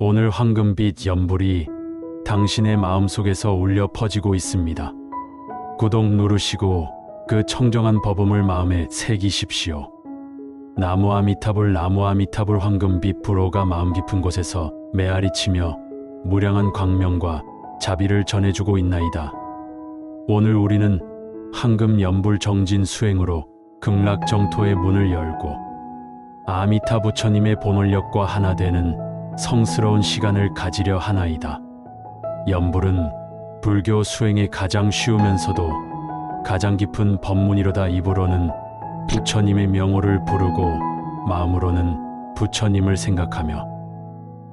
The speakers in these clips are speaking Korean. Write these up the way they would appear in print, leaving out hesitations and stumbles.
오늘 황금빛 연불이 당신의 마음속에서 울려 퍼지고 있습니다. 구독 누르시고 그 청정한 법음을 마음에 새기십시오. 나무 아미타불 나무 아미타불 황금빛 불호가 마음 깊은 곳에서 메아리치며 무량한 광명과 자비를 전해주고 있나이다. 오늘 우리는 황금 연불 정진 수행으로 극락정토의 문을 열고 아미타 부처님의 본원력과 하나 되는 성스러운 시간을 가지려 하나이다. 연불은 불교 수행의 가장 쉬우면서도 가장 깊은 법문이로다. 입으로는 부처님의 명호를 부르고 마음으로는 부처님을 생각하며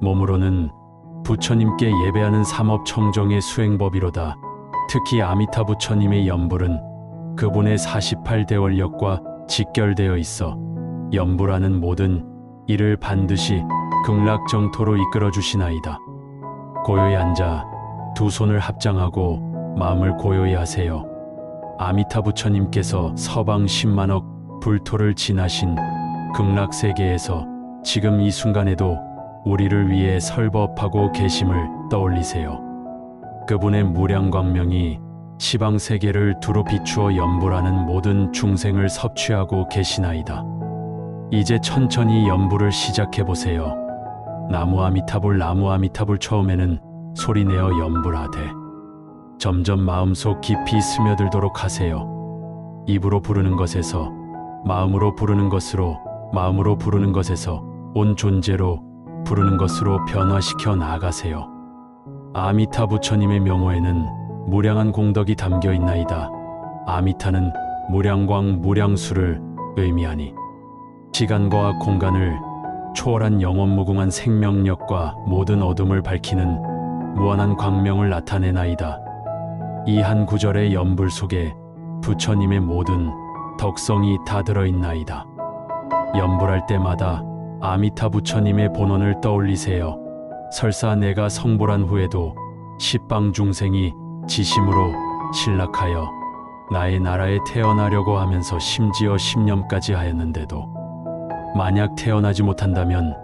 몸으로는 부처님께 예배하는 삼업청정의 수행법이로다. 특히 아미타 부처님의 연불은 그분의 48대원력과 직결되어 있어 연불하는 모든 일을 반드시 극락정토로 이끌어 주시나이다. 고요히 앉아 두 손을 합장하고 마음을 고요히 하세요. 아미타 부처님께서 서방 10만억 불토를 지나신 극락세계에서 지금 이 순간에도 우리를 위해 설법하고 계심을 떠올리세요. 그분의 무량광명이 시방세계를 두루 비추어 연불하는 모든 중생을 섭취하고 계시나이다. 이제 천천히 연불을 시작해보세요. 나무 아미타불 나무 아미타불. 처음에는 소리내어 연불하되 점점 마음속 깊이 스며들도록 하세요. 입으로 부르는 것에서 마음으로 부르는 것으로, 마음으로 부르는 것에서 온 존재로 부르는 것으로 변화시켜 나아가세요. 아미타 부처님의 명호에는 무량한 공덕이 담겨 있나이다. 아미타는 무량광 무량수를 의미하니 시간과 공간을 초월한 영원무궁한 생명력과 모든 어둠을 밝히는 무한한 광명을 나타내나이다. 이 한 구절의 연불 속에 부처님의 모든 덕성이 다 들어있나이다. 연불할 때마다 아미타 부처님의 본원을 떠올리세요. 설사 내가 성불한 후에도 십방 중생이 지심으로 신락하여 나의 나라에 태어나려고 하면서 심지어 10년까지 하였는데도 만약 태어나지 못한다면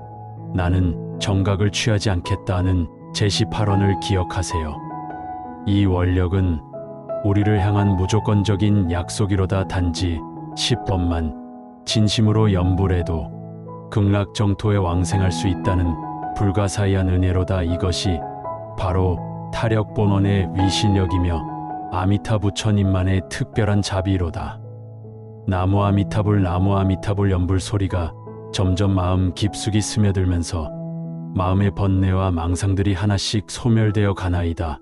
나는 정각을 취하지 않겠다는 제18원을 기억하세요. 이 원력은 우리를 향한 무조건적인 약속이로다. 단지 10번만 진심으로 연불해도 극락정토에 왕생할 수 있다는 불가사의한 은혜로다. 이것이 바로 타력본원의 위신력이며 아미타 부처님만의 특별한 자비로다. 나무 아미타불 나무 아미타불. 연불 소리가 점점 마음 깊숙이 스며들면서 마음의 번뇌와 망상들이 하나씩 소멸되어 가나이다.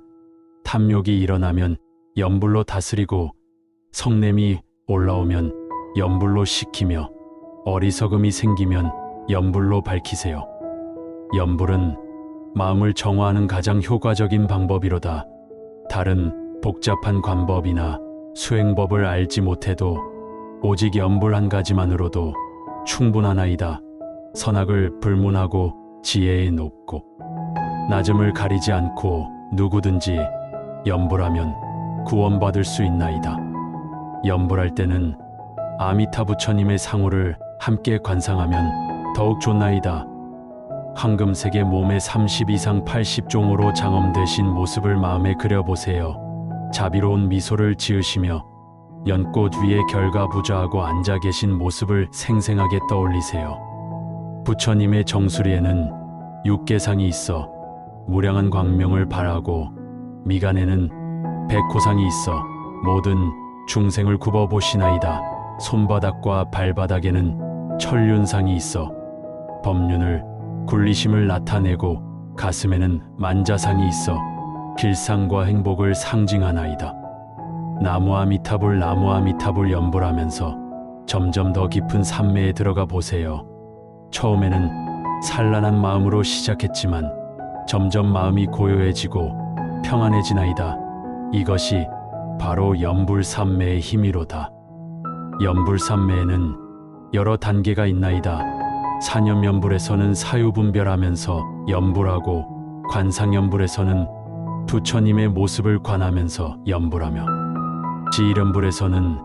탐욕이 일어나면 연불로 다스리고 성냄이 올라오면 연불로 식히며 어리석음이 생기면 연불로 밝히세요. 연불은 마음을 정화하는 가장 효과적인 방법이로다. 다른 복잡한 관법이나 수행법을 알지 못해도 오직 연불 한 가지만으로도 충분하나이다. 선악을 불문하고 지혜에 높고 낮음을 가리지 않고 누구든지 연불하면 구원받을 수 있나이다. 연불할 때는 아미타 부처님의 상호를 함께 관상하면 더욱 좋나이다. 황금색의 몸에 30 이상 80종으로 장엄되신 모습을 마음에 그려보세요. 자비로운 미소를 지으시며 연꽃 위에 결과부자하고 앉아 계신 모습을 생생하게 떠올리세요. 부처님의 정수리에는 육계상이 있어 무량한 광명을 발하고 미간에는 백호상이 있어 모든 중생을 굽어보시나이다. 손바닥과 발바닥에는 천륜상이 있어 법륜을 굴리심을 나타내고 가슴에는 만자상이 있어 길상과 행복을 상징하나이다. 나무 아미타불 나무 아미타불. 연불하면서 점점 더 깊은 산매에 들어가 보세요. 처음에는 산란한 마음으로 시작했지만 점점 마음이 고요해지고 평안해지나이다. 이것이 바로 연불산매의 힘이로다. 연불산매에는 여러 단계가 있나이다. 산염연불에서는 사유분별하면서 연불하고 관상연불에서는 부처님의 모습을 관하면서 연불하며 지일연불에서는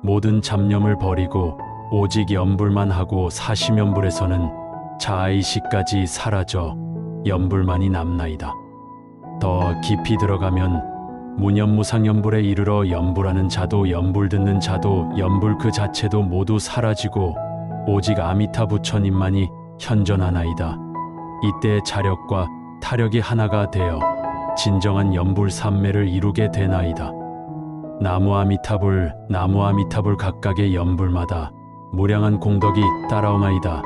모든 잡념을 버리고 오직 연불만 하고 사심연불에서는 자아의식까지 사라져 연불만이 남나이다. 더 깊이 들어가면 무념무상연불에 이르러 연불하는 자도 연불 듣는 자도 연불 그 자체도 모두 사라지고 오직 아미타 부처님만이 현존하나이다. 이때 자력과 타력이 하나가 되어 진정한 연불 삼매를 이루게 되나이다. 나무 아미타불 나무 아미타불 각각의 연불마다 무량한 공덕이 따라오나이다.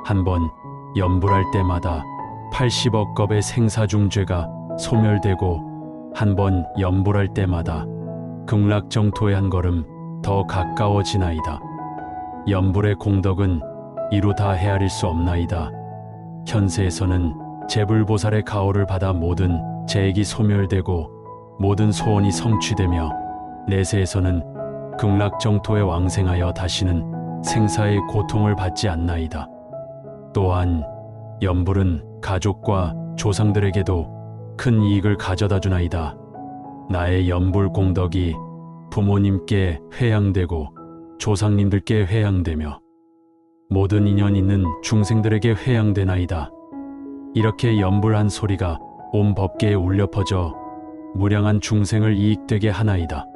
한번 연불할 때마다 80억 겁의 생사중죄가 소멸되고 한 번 연불할 때마다 극락정토에 한 걸음 더 가까워지나이다. 연불의 공덕은 이루 다 헤아릴 수 없나이다. 현세에서는 제불보살의 가호를 받아 모든 죄액이 소멸되고 모든 소원이 성취되며 내세에서는 극락정토에 왕생하여 다시는 생사의 고통을 받지 않나이다. 또한 연불은 가족과 조상들에게도 큰 이익을 가져다 주나이다. 나의 연불 공덕이 부모님께 회양되고 조상님들께 회양되며 모든 인연 있는 중생들에게 회양되나이다. 이렇게 연불한 소리가 온 법계에 울려 퍼져 무량한 중생을 이익되게 하나이다.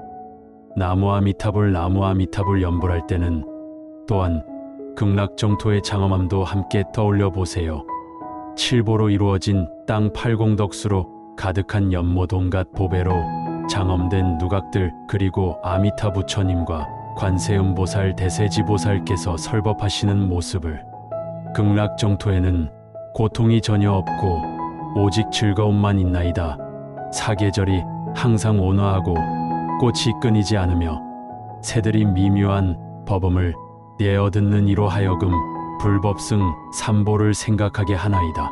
나무 아미타불 나무 아미타불 연불할 때는 또한 극락정토의 장엄함도 함께 떠올려 보세요. 칠보로 이루어진 땅 팔공덕수로 가득한 연못 온갖 보배로 장엄된 누각들 그리고 아미타 부처님과 관세음보살 대세지보살께서 설법하시는 모습을 극락정토에는 고통이 전혀 없고 오직 즐거움만 있나이다. 사계절이 항상 온화하고 꽃이 끊이지 않으며 새들이 미묘한 법음을 내어듣는 이로 하여금 불법승 삼보를 생각하게 하나이다.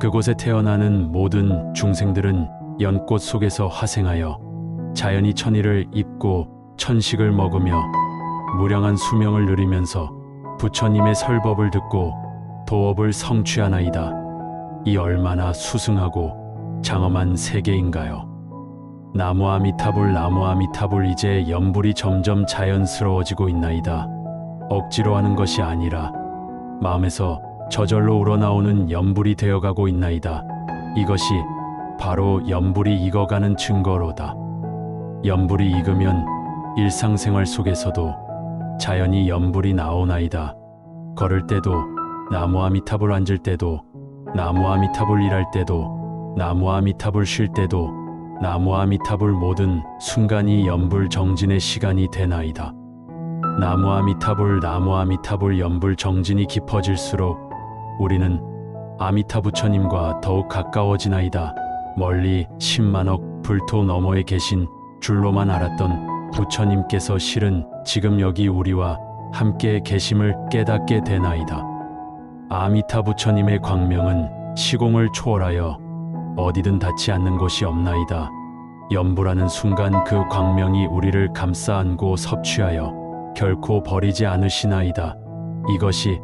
그곳에 태어나는 모든 중생들은 연꽃 속에서 화생하여 자연히 천의를 입고 천식을 먹으며 무량한 수명을 누리면서 부처님의 설법을 듣고 도업을 성취하나이다. 이 얼마나 수승하고 장엄한 세계인가요? 나무 아미타불 나무 아미타불 이제 연불이 점점 자연스러워지고 있나이다. 억지로 하는 것이 아니라 마음에서 저절로 우러나오는 연불이 되어가고 있나이다. 이것이 바로 연불이 익어가는 증거로다. 연불이 익으면 일상생활 속에서도 자연히 연불이 나오나이다. 걸을 때도 나무 아미타불 앉을 때도 나무 아미타불 일할 때도 나무 아미타불 쉴 때도 나무 아미타불 모든 순간이 연불 정진의 시간이 되나이다. 나무 아미타불 나무 아미타불 연불 정진이 깊어질수록 우리는 아미타 부처님과 더욱 가까워지나이다. 멀리 10만억 불토 너머에 계신 줄로만 알았던 부처님께서 실은 지금 여기 우리와 함께 계심을 깨닫게 되나이다. 아미타 부처님의 광명은 시공을 초월하여 어디든 닿지 않는 곳이 없나이다. 연불하는 순간 그 광명이 우리를 감싸 안고 섭취하여 결코 버리지 않으시나이다. 이것이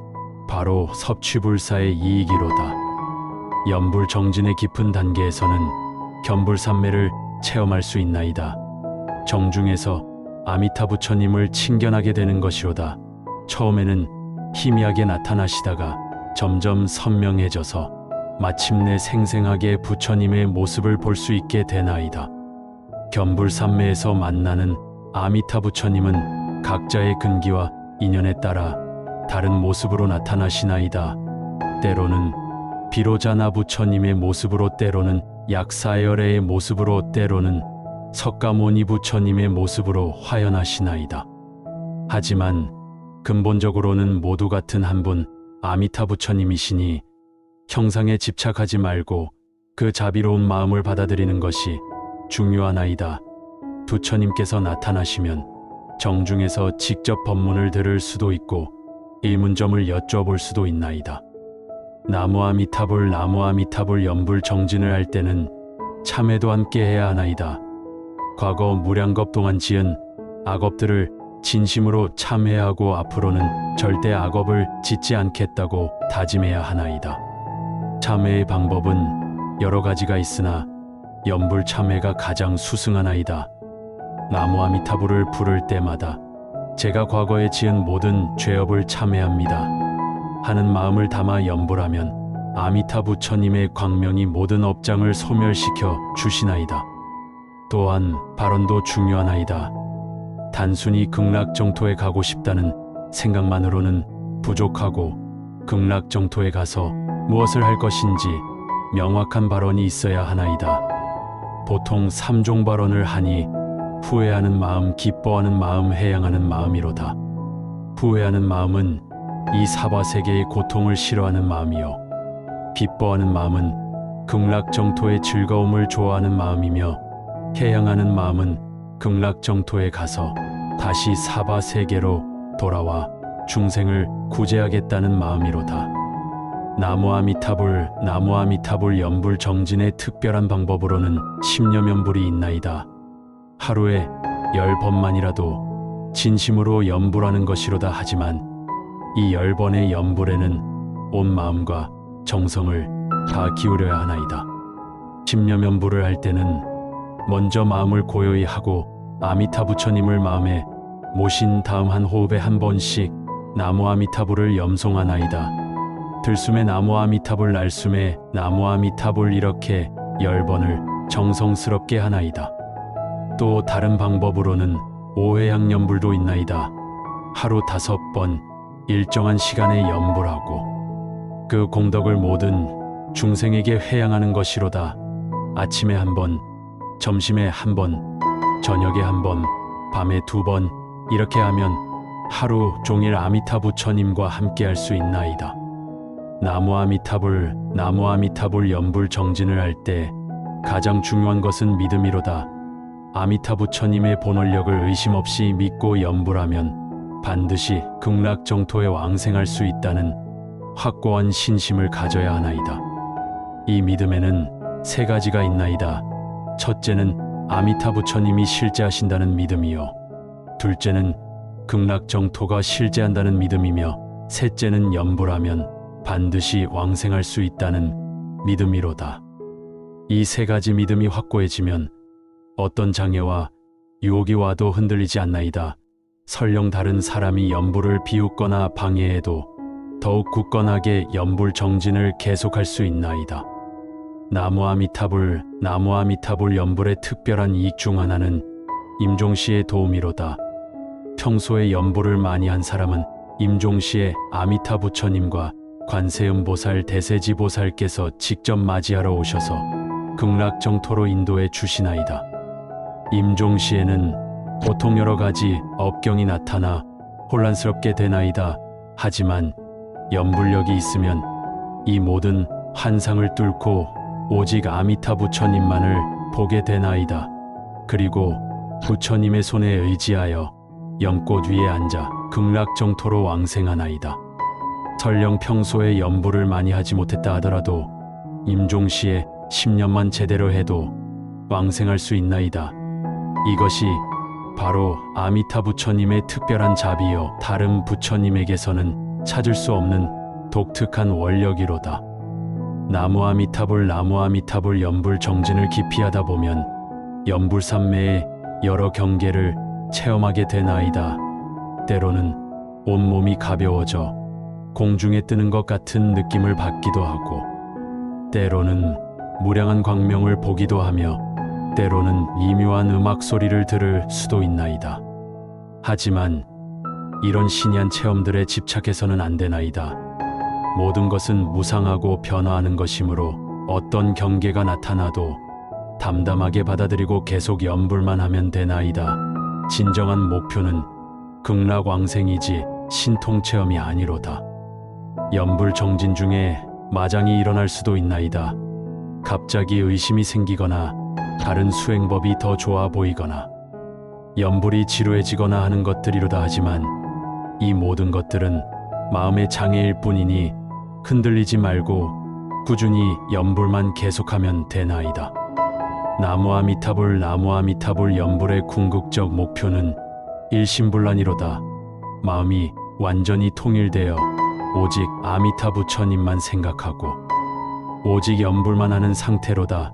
바로 섭취불사의 이익이로다. 연불 정진의 깊은 단계에서는 견불삼매를 체험할 수 있나이다. 정중에서 아미타 부처님을 친견하게 되는 것이로다. 처음에는 희미하게 나타나시다가 점점 선명해져서 마침내 생생하게 부처님의 모습을 볼 수 있게 되나이다. 견불삼매에서 만나는 아미타 부처님은 각자의 근기와 인연에 따라 다른 모습으로 나타나시나이다. 때로는 비로자나 부처님의 모습으로, 때로는 약사열애의 모습으로, 때로는 석가모니 부처님의 모습으로 화연하시나이다. 하지만 근본적으로는 모두 같은 한 분 아미타 부처님이시니 형상에 집착하지 말고 그 자비로운 마음을 받아들이는 것이 중요하나이다. 부처님께서 나타나시면 정중에서 직접 법문을 들을 수도 있고 일문점을 여쭤볼 수도 있나이다. 나무 아미타불 나무 아미타불 연불 정진을 할 때는 참회도 함께 해야 하나이다. 과거 무량겁 동안 지은 악업들을 진심으로 참회하고 앞으로는 절대 악업을 짓지 않겠다고 다짐해야 하나이다. 참회의 방법은 여러 가지가 있으나 연불 참회가 가장 수승하나이다. 나무 아미타불을 부를 때마다 제가 과거에 지은 모든 죄업을 참회합니다 하는 마음을 담아 연불하면 아미타 부처님의 광명이 모든 업장을 소멸시켜 주시나이다. 또한 발언도 중요하나이다. 단순히 극락정토에 가고 싶다는 생각만으로는 부족하고 극락정토에 가서 무엇을 할 것인지 명확한 발언이 있어야 하나이다. 보통 3종 발언을 하니 후회하는 마음, 기뻐하는 마음, 해양하는 마음이로다. 후회하는 마음은 이 사바세계의 고통을 싫어하는 마음이요, 기뻐하는 마음은 극락정토의 즐거움을 좋아하는 마음이며, 해양하는 마음은 극락정토에 가서 다시 사바세계로 돌아와 중생을 구제하겠다는 마음이로다. 나무아미타불, 나무아미타불 연불 정진의 특별한 방법으로는 10여 면불이 있나이다. 하루에 10번만이라도 진심으로 연불하는 것이로다. 하지만 이 10번의 연불에는 온 마음과 정성을 다 기울여야 하나이다. 10여 면불을 할 때는 먼저 마음을 고요히 하고 아미타 부처님을 마음에 모신 다음 한 호흡에 한 번씩 나무아미타불을 염송하나이다. 들숨에 나무아미타불, 날숨에 나무아미타불, 이렇게 10번을 정성스럽게 하나이다. 또 다른 방법으로는 오회양연불도 있나이다. 하루 5번 일정한 시간에 연불하고 그 공덕을 모든 중생에게 회양하는 것이로다. 아침에 1번, 점심에 1번, 저녁에 1번, 밤에 2번, 이렇게 하면 하루 종일 아미타 부처님과 함께 할 수 있나이다. 나무아미타불, 나무아미타불 연불 정진을 할 때 가장 중요한 것은 믿음이로다. 아미타 부처님의 본원력을 의심 없이 믿고 연불하면 반드시 극락정토에 왕생할 수 있다는 확고한 신심을 가져야 하나이다. 이 믿음에는 3가지가 있나이다. 첫째는 아미타 부처님이 실제하신다는 믿음이요, 둘째는 극락정토가 실제한다는 믿음이며, 셋째는 연불하면 반드시 왕생할 수 있다는 믿음이로다. 이 3가지 믿음이 확고해지면 어떤 장애와 유혹이 와도 흔들리지 않나이다. 설령 다른 사람이 연불을 비웃거나 방해해도 더욱 굳건하게 연불 정진을 계속할 수 있나이다. 나무아미타불, 나무아미타불 연불의 특별한 이익 중 하나는 임종시의 도움이로다. 평소에 연불을 많이 한 사람은 임종시에 아미타 부처님과 관세음보살, 대세지보살께서 직접 맞이하러 오셔서 극락정토로 인도해 주시나이다. 임종시에는 보통 여러 가지 업경이 나타나 혼란스럽게 되나이다. 하지만 연불력이 있으면 이 모든 환상을 뚫고 오직 아미타 부처님만을 보게 되나이다. 그리고 부처님의 손에 의지하여 연꽃 위에 앉아 극락정토로 왕생하나이다. 설령 평소에 연불을 많이 하지 못했다 하더라도 임종시에 10년만 제대로 해도 왕생할 수 있나이다. 이것이 바로 아미타 부처님의 특별한 자비요, 다른 부처님에게서는 찾을 수 없는 독특한 원력이로다. 나무아미타불, 나무아미타불 연불 정진을 깊이 하다 보면 연불산매의 여러 경계를 체험하게 되나이다. 때로는 온몸이 가벼워져 공중에 뜨는 것 같은 느낌을 받기도 하고, 때로는 무량한 광명을 보기도 하며, 때로는 미묘한 음악 소리를 들을 수도 있나이다. 하지만 이런 신이한 체험들에 집착해서는 안 되나이다. 모든 것은 무상하고 변화하는 것이므로 어떤 경계가 나타나도 담담하게 받아들이고 계속 연불만 하면 되나이다. 진정한 목표는 극락왕생이지 신통체험이 아니로다. 연불 정진 중에 마장이 일어날 수도 있나이다. 갑자기 의심이 생기거나 다른 수행법이 더 좋아 보이거나 연불이 지루해지거나 하는 것들이로다. 하지만 이 모든 것들은 마음의 장애일 뿐이니 흔들리지 말고 꾸준히 연불만 계속하면 되나이다. 나무아미타불, 나무아미타불 연불의 궁극적 목표는 일심불란이로다. 마음이 완전히 통일되어 오직 아미타 부처님만 생각하고 오직 연불만 하는 상태로다.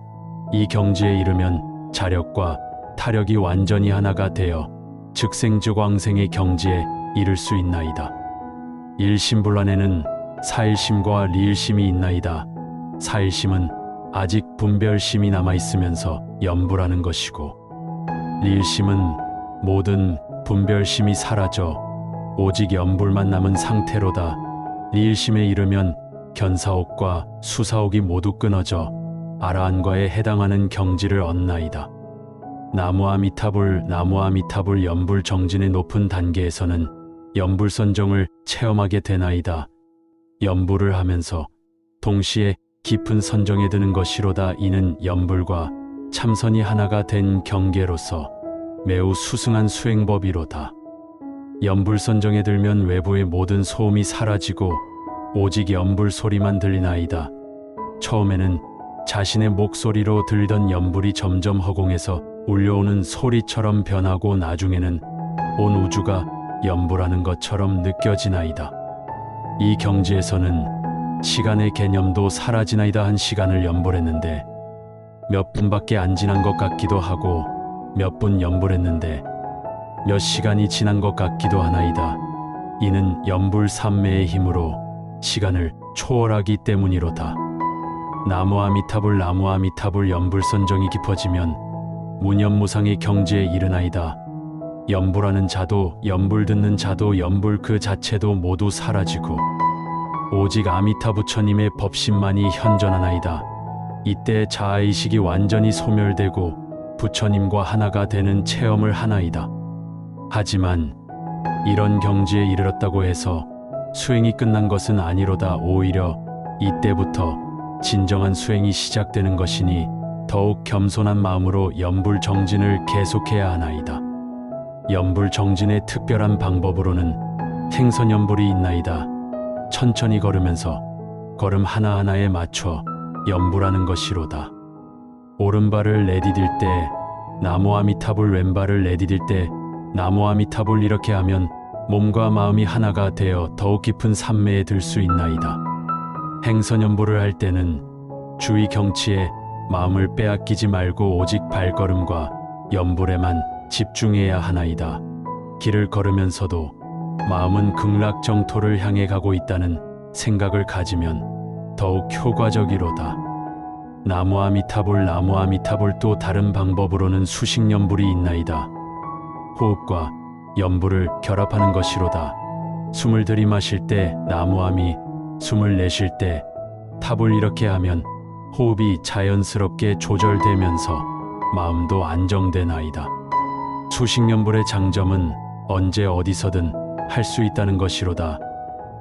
이 경지에 이르면 자력과 타력이 완전히 하나가 되어 즉생즉왕생의 경지에 이를 수 있나이다. 일심불란에는 사일심과 리일심이 있나이다. 사일심은 아직 분별심이 남아있으면서 염불하는 것이고, 리일심은 모든 분별심이 사라져 오직 염불만 남은 상태로다. 리일심에 이르면 견사옥과 수사옥이 모두 끊어져 아라한과에 해당하는 경지를 얻나이다. 나무아미타불 염불 정진의 높은 단계에서는 염불선정을 체험하게 되나이다. 염불을 하면서 동시에 깊은 선정에 드는 것이로다. 이는 염불과 참선이 하나가 된 경계로서 매우 수승한 수행법이로다. 염불선정에 들면 외부의 모든 소음이 사라지고 오직 염불 소리만 들리나이다. 처음에는 자신의 목소리로 들던 염불이 점점 허공에서 울려오는 소리처럼 변하고 나중에는 온 우주가 염불하는 것처럼 느껴지나이다. 이 경지에서는 시간의 개념도 사라지나이다. 한 시간을 염불했는데 몇 분밖에 안 지난 것 같기도 하고, 몇 분 염불했는데 몇 시간이 지난 것 같기도 하나이다. 이는 염불 삼매의 힘으로 시간을 초월하기 때문이로다. 나무아미타불 염불선정이 깊어지면 무념무상의 경지에 이르나이다. 염불하는 자도 염불 듣는 자도 염불 그 자체도 모두 사라지고 오직 아미타 부처님의 법신만이 현존하나이다. 이때 자아의식이 완전히 소멸되고 부처님과 하나가 되는 체험을 하나이다. 하지만 이런 경지에 이르렀다고 해서 수행이 끝난 것은 아니로다. 오히려 이때부터 진정한 수행이 시작되는 것이니 더욱 겸손한 마음으로 염불 정진을 계속해야 하나이다. 염불 정진의 특별한 방법으로는 행선염불이 있나이다. 천천히 걸으면서 걸음 하나하나에 맞춰 염불하는 것이로다. 오른발을 내디딜 때 나무아미타불, 왼발을 내디딜 때 나무아미타불, 이렇게 하면 몸과 마음이 하나가 되어 더욱 깊은 삼매에 들 수 있나이다. 행선염불을 할 때는 주위 경치에 마음을 빼앗기지 말고 오직 발걸음과 염불에만 집중해야 하나이다. 길을 걸으면서도 마음은 극락정토를 향해 가고 있다는 생각을 가지면 더욱 효과적이로다. 나무아미타불 또 다른 방법으로는 수식염불이 있나이다. 호흡과 염불을 결합하는 것이로다. 숨을 들이마실 때 나무아미, 숨을 내쉴 때 타불, 이렇게 하면 호흡이 자연스럽게 조절되면서 마음도 안정되나이다. 수식염불의 장점은 언제 어디서든 할 수 있다는 것이로다.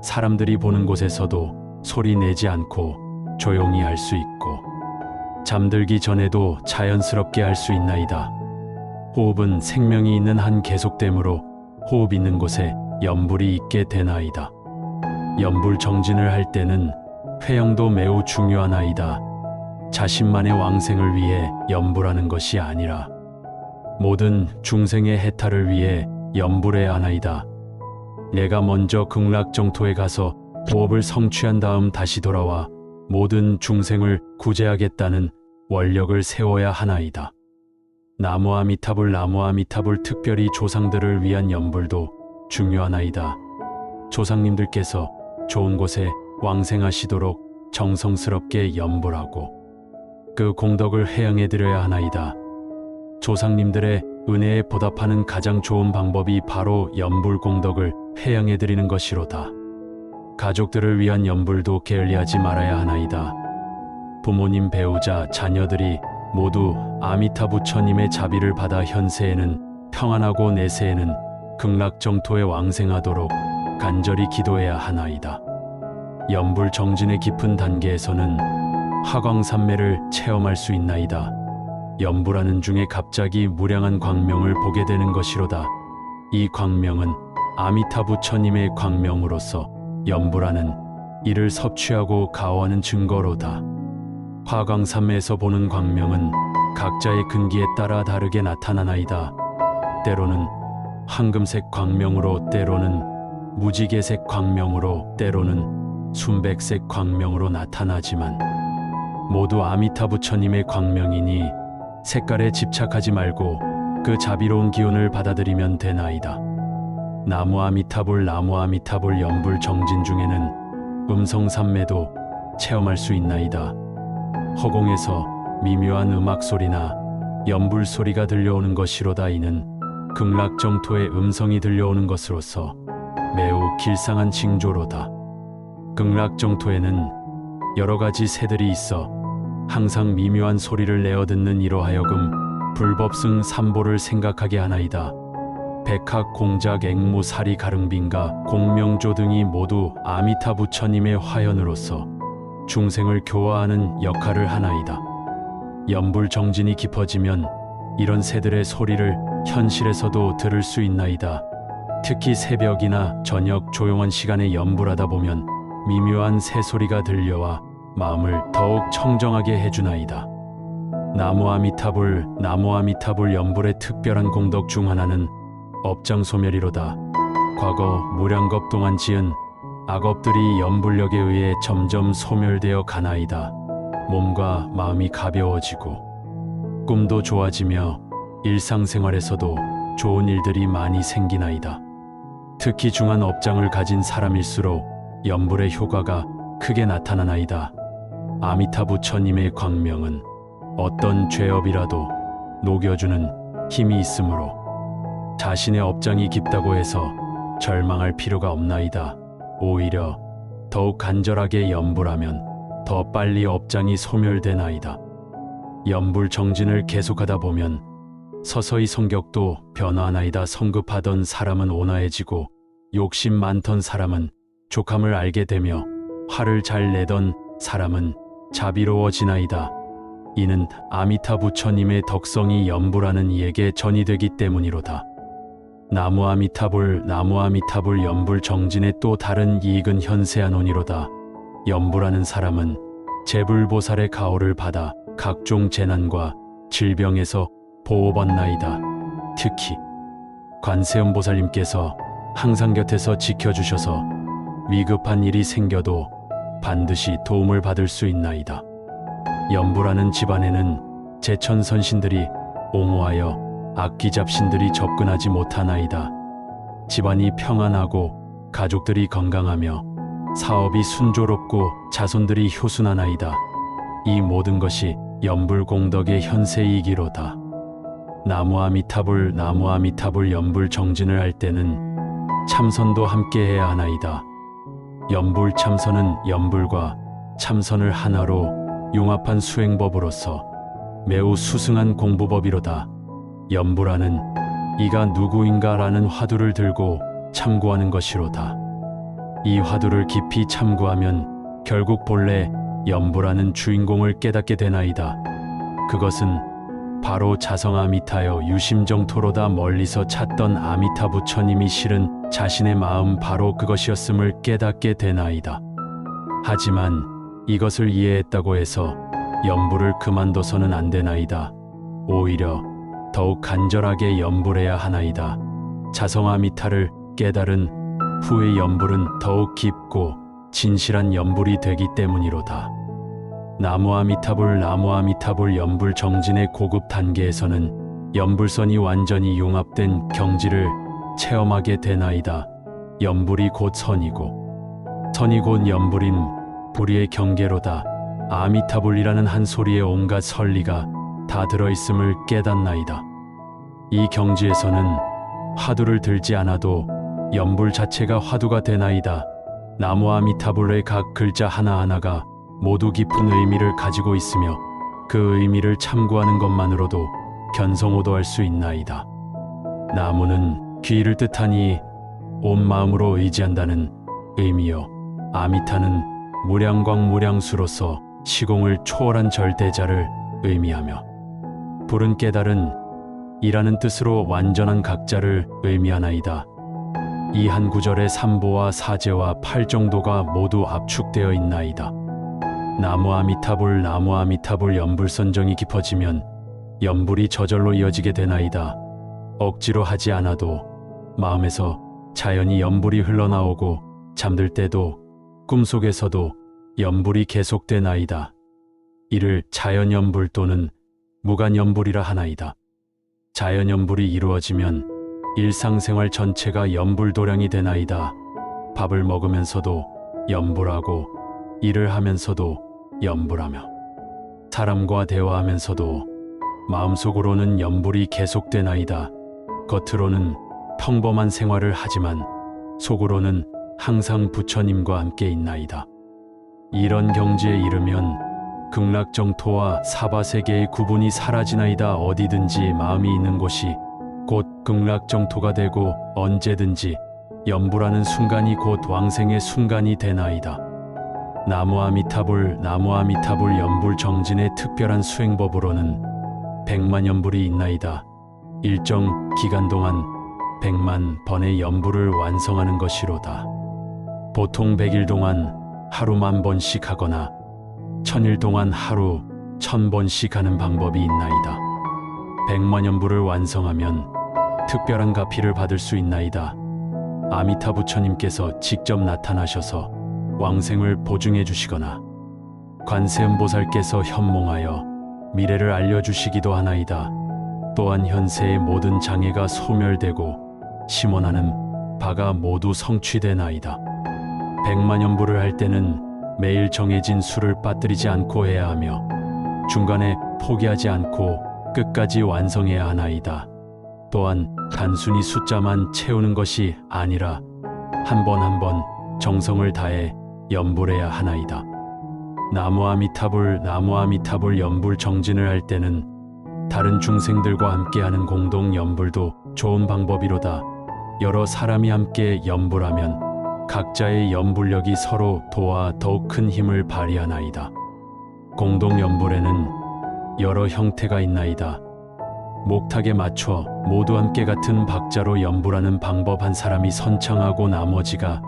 사람들이 보는 곳에서도 소리 내지 않고 조용히 할 수 있고 잠들기 전에도 자연스럽게 할 수 있나이다. 호흡은 생명이 있는 한 계속되므로 호흡 있는 곳에 염불이 있게 되나이다. 염불 정진을 할 때는 회영도 매우 중요하나이다. 자신만의 왕생을 위해 염불하는 것이 아니라 모든 중생의 해탈을 위해 염불해야 하나이다. 내가 먼저 극락정토에 가서 도업을 성취한 다음 다시 돌아와 모든 중생을 구제하겠다는 원력을 세워야 하나이다. 나무아미타불, 특별히 조상들을 위한 염불도 중요하나이다. 조상님들께서 좋은 곳에 왕생하시도록 정성스럽게 염불하고 그 공덕을 회양해 드려야 하나이다. 조상님들의 은혜에 보답하는 가장 좋은 방법이 바로 염불 공덕을 회양해 드리는 것이로다. 가족들을 위한 염불도 게을리하지 말아야 하나이다. 부모님, 배우자, 자녀들이 모두 아미타 부처님의 자비를 받아 현세에는 평안하고 내세에는 극락정토에 왕생하도록 간절히 기도해야 하나이다. 염불 정진의 깊은 단계에서는 화광산매를 체험할 수 있나이다. 염불하는 중에 갑자기 무량한 광명을 보게 되는 것이로다. 이 광명은 아미타 부처님의 광명으로서 염불하는 이를 섭취하고 가오하는 증거로다. 화광산매에서 보는 광명은 각자의 근기에 따라 다르게 나타나나이다. 때로는 황금색 광명으로, 때로는 무지개색 광명으로, 때로는 순백색 광명으로 나타나지만 모두 아미타 부처님의 광명이니 색깔에 집착하지 말고 그 자비로운 기운을 받아들이면 되나이다. 나무아미타불 염불 정진 중에는 음성산매도 체험할 수 있나이다. 허공에서 미묘한 음악 소리나 연불 소리가 들려오는 것이로다. 이는 극락정토의 음성이 들려오는 것으로서 매우 길상한 징조로다. 극락정토에는 여러 가지 새들이 있어 항상 미묘한 소리를 내어 듣는 이로 하여금 불법승 삼보를 생각하게 하나이다. 백학, 공작, 앵무, 사리, 가릉빈가, 공명조 등이 모두 아미타 부처님의 화현으로서 중생을 교화하는 역할을 하나이다. 연불 정진이 깊어지면 이런 새들의 소리를 현실에서도 들을 수 있나이다. 특히 새벽이나 저녁 조용한 시간에 연불하다 보면 미묘한 새소리가 들려와 마음을 더욱 청정하게 해주나이다. 나무 아미타불 연불의 특별한 공덕 중 하나는 업장소멸이로다. 과거 무량겁 동안 지은 악업들이 연불력에 의해 점점 소멸되어 가나이다. 몸과 마음이 가벼워지고 꿈도 좋아지며 일상생활에서도 좋은 일들이 많이 생기나이다. 특히 중한 업장을 가진 사람일수록 연불의 효과가 크게 나타나나이다. 아미타 부처님의 광명은 어떤 죄업이라도 녹여주는 힘이 있으므로 자신의 업장이 깊다고 해서 절망할 필요가 없나이다. 오히려 더욱 간절하게 연불하면 더 빨리 업장이 소멸되나이다. 연불 정진을 계속하다 보면 서서히 성격도 변화하나이다. 성급하던 사람은 온화해지고 욕심 많던 사람은 족함을 알게 되며 화를 잘 내던 사람은 자비로워지나이다. 이는 아미타 부처님의 덕성이 연불하는 이에게 전이 되기 때문이로다. 나무 아미타불 연불 정진의 또 다른 이익은 현세하노니로다. 연불하는 사람은 제불보살의 가호를 받아 각종 재난과 질병에서 보호받나이다. 특히 관세음보살님께서 항상 곁에서 지켜주셔서 위급한 일이 생겨도 반드시 도움을 받을 수 있나이다. 연불하는 집안에는 제천선신들이 옹호하여 악귀잡신들이 접근하지 못하나이다. 집안이 평안하고 가족들이 건강하며 사업이 순조롭고 자손들이 효순하나이다. 이 모든 것이 연불 공덕의 현세이기로다. 나무 아미타불 연불 정진을 할 때는 참선도 함께 해야 하나이다. 연불 참선은 연불과 참선을 하나로 융합한 수행법으로서 매우 수승한 공부법이로다. 연불하는 이가 누구인가라는 화두를 들고 참고하는 것이로다. 이 화두를 깊이 참고하면 결국 본래 연불하는 주인공을 깨닫게 되나이다. 그것은 바로 자성 아미타여 유심정토로다. 멀리서 찾던 아미타 부처님이 실은 자신의 마음 바로 그것이었음을 깨닫게 되나이다. 하지만 이것을 이해했다고 해서 연불을 그만둬서는 안 되나이다. 오히려 더욱 간절하게 연불해야 하나이다. 자성 아미타를 깨달은 후의 연불은 더욱 깊고 진실한 연불이 되기 때문이로다. 나무 아미타불 연불 정진의 고급 단계에서는 연불선이 완전히 융합된 경지를 체험하게 되나이다. 연불이 곧 선이고 선이 곧 연불인 불의의 경계로다. 아미타불이라는 한 소리에 온갖 선리가 다 들어있음을 깨닫나이다. 이 경지에서는 화두를 들지 않아도 연불 자체가 화두가 되나이다. 나무 아미타불의 각 글자 하나하나가 모두 깊은 의미를 가지고 있으며 그 의미를 참고하는 것만으로도 견성오도할 수 있나이다. 나무는 귀를 뜻하니 온 마음으로 의지한다는 의미요, 아미타는 무량광 무량수로서 시공을 초월한 절대자를 의미하며, 불은 깨달은 이라는 뜻으로 완전한 각자를 의미하나이다. 이 한 구절에 삼보와 사제와 팔정도가 모두 압축되어 있나이다. 나무 아미타불 연불선정이 깊어지면 연불이 저절로 이어지게 되나이다. 억지로 하지 않아도 마음에서 자연히 연불이 흘러나오고 잠들 때도 꿈속에서도 연불이 계속되나이다. 이를 자연연불 또는 무간연불이라 하나이다. 자연연불이 이루어지면 일상생활 전체가 연불도량이 되나이다. 밥을 먹으면서도 연불하고 일을 하면서도 연불하며 사람과 대화하면서도 마음속으로는 연불이 계속되나이다. 겉으로는 평범한 생활을 하지만 속으로는 항상 부처님과 함께 있나이다. 이런 경지에 이르면 극락정토와 사바세계의 구분이 사라지나이다. 어디든지 마음이 있는 곳이 곧 극락정토가 되고 언제든지 연불하는 순간이 곧 왕생의 순간이 되나이다. 나무아미타불 나무아미타불 연불 정진의 특별한 수행법으로는 100만 연불이 있나이다. 일정 기간 동안 100만 번의 연불을 완성하는 것이로다. 보통 100일 동안 하루 10,000번씩 하거나 1000일 동안 하루 1000번씩 하는 방법이 있나이다. 100만 연불을 완성하면 특별한 가피를 받을 수 있나이다. 아미타 부처님께서 직접 나타나셔서 왕생을 보증해 주시거나 관세음보살께서 현몽하여 미래를 알려주시기도 하나이다. 또한 현세의 모든 장애가 소멸되고 심원하는 바가 모두 성취되나이다. 100만 연불을 할 때는 매일 정해진 수를 빠뜨리지 않고 해야 하며 중간에 포기하지 않고 끝까지 완성해야 하나이다. 또한 단순히 숫자만 채우는 것이 아니라 한 번 한 번 정성을 다해 연불해야 하나이다. 나무아미타불 나무아미타불 연불 정진을 할 때는 다른 중생들과 함께하는 공동 연불도 좋은 방법이로다. 여러 사람이 함께 연불하면 각자의 연불력이 서로 도와 더욱 큰 힘을 발휘하나이다. 공동 연불에는 여러 형태가 있나이다. 목탁에 맞춰 모두 함께 같은 박자로 연불하는 방법, 한 사람이 선창하고 나머지가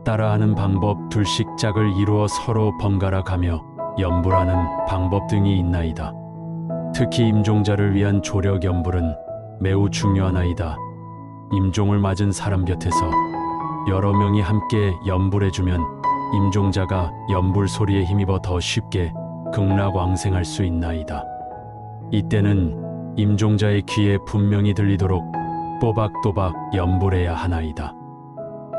따라하는 방법, 둘씩 짝을 이루어 서로 번갈아 가며 연불하는 방법 등이 있나이다. 특히 임종자를 위한 조력 연불은 매우 중요하나이다. 임종을 맞은 사람 곁에서 여러 명이 함께 연불해주면 임종자가 연불 소리에 힘입어 더 쉽게 극락왕생할 수 있나이다. 이때는 임종자의 귀에 분명히 들리도록 또박또박 연불해야 하나이다.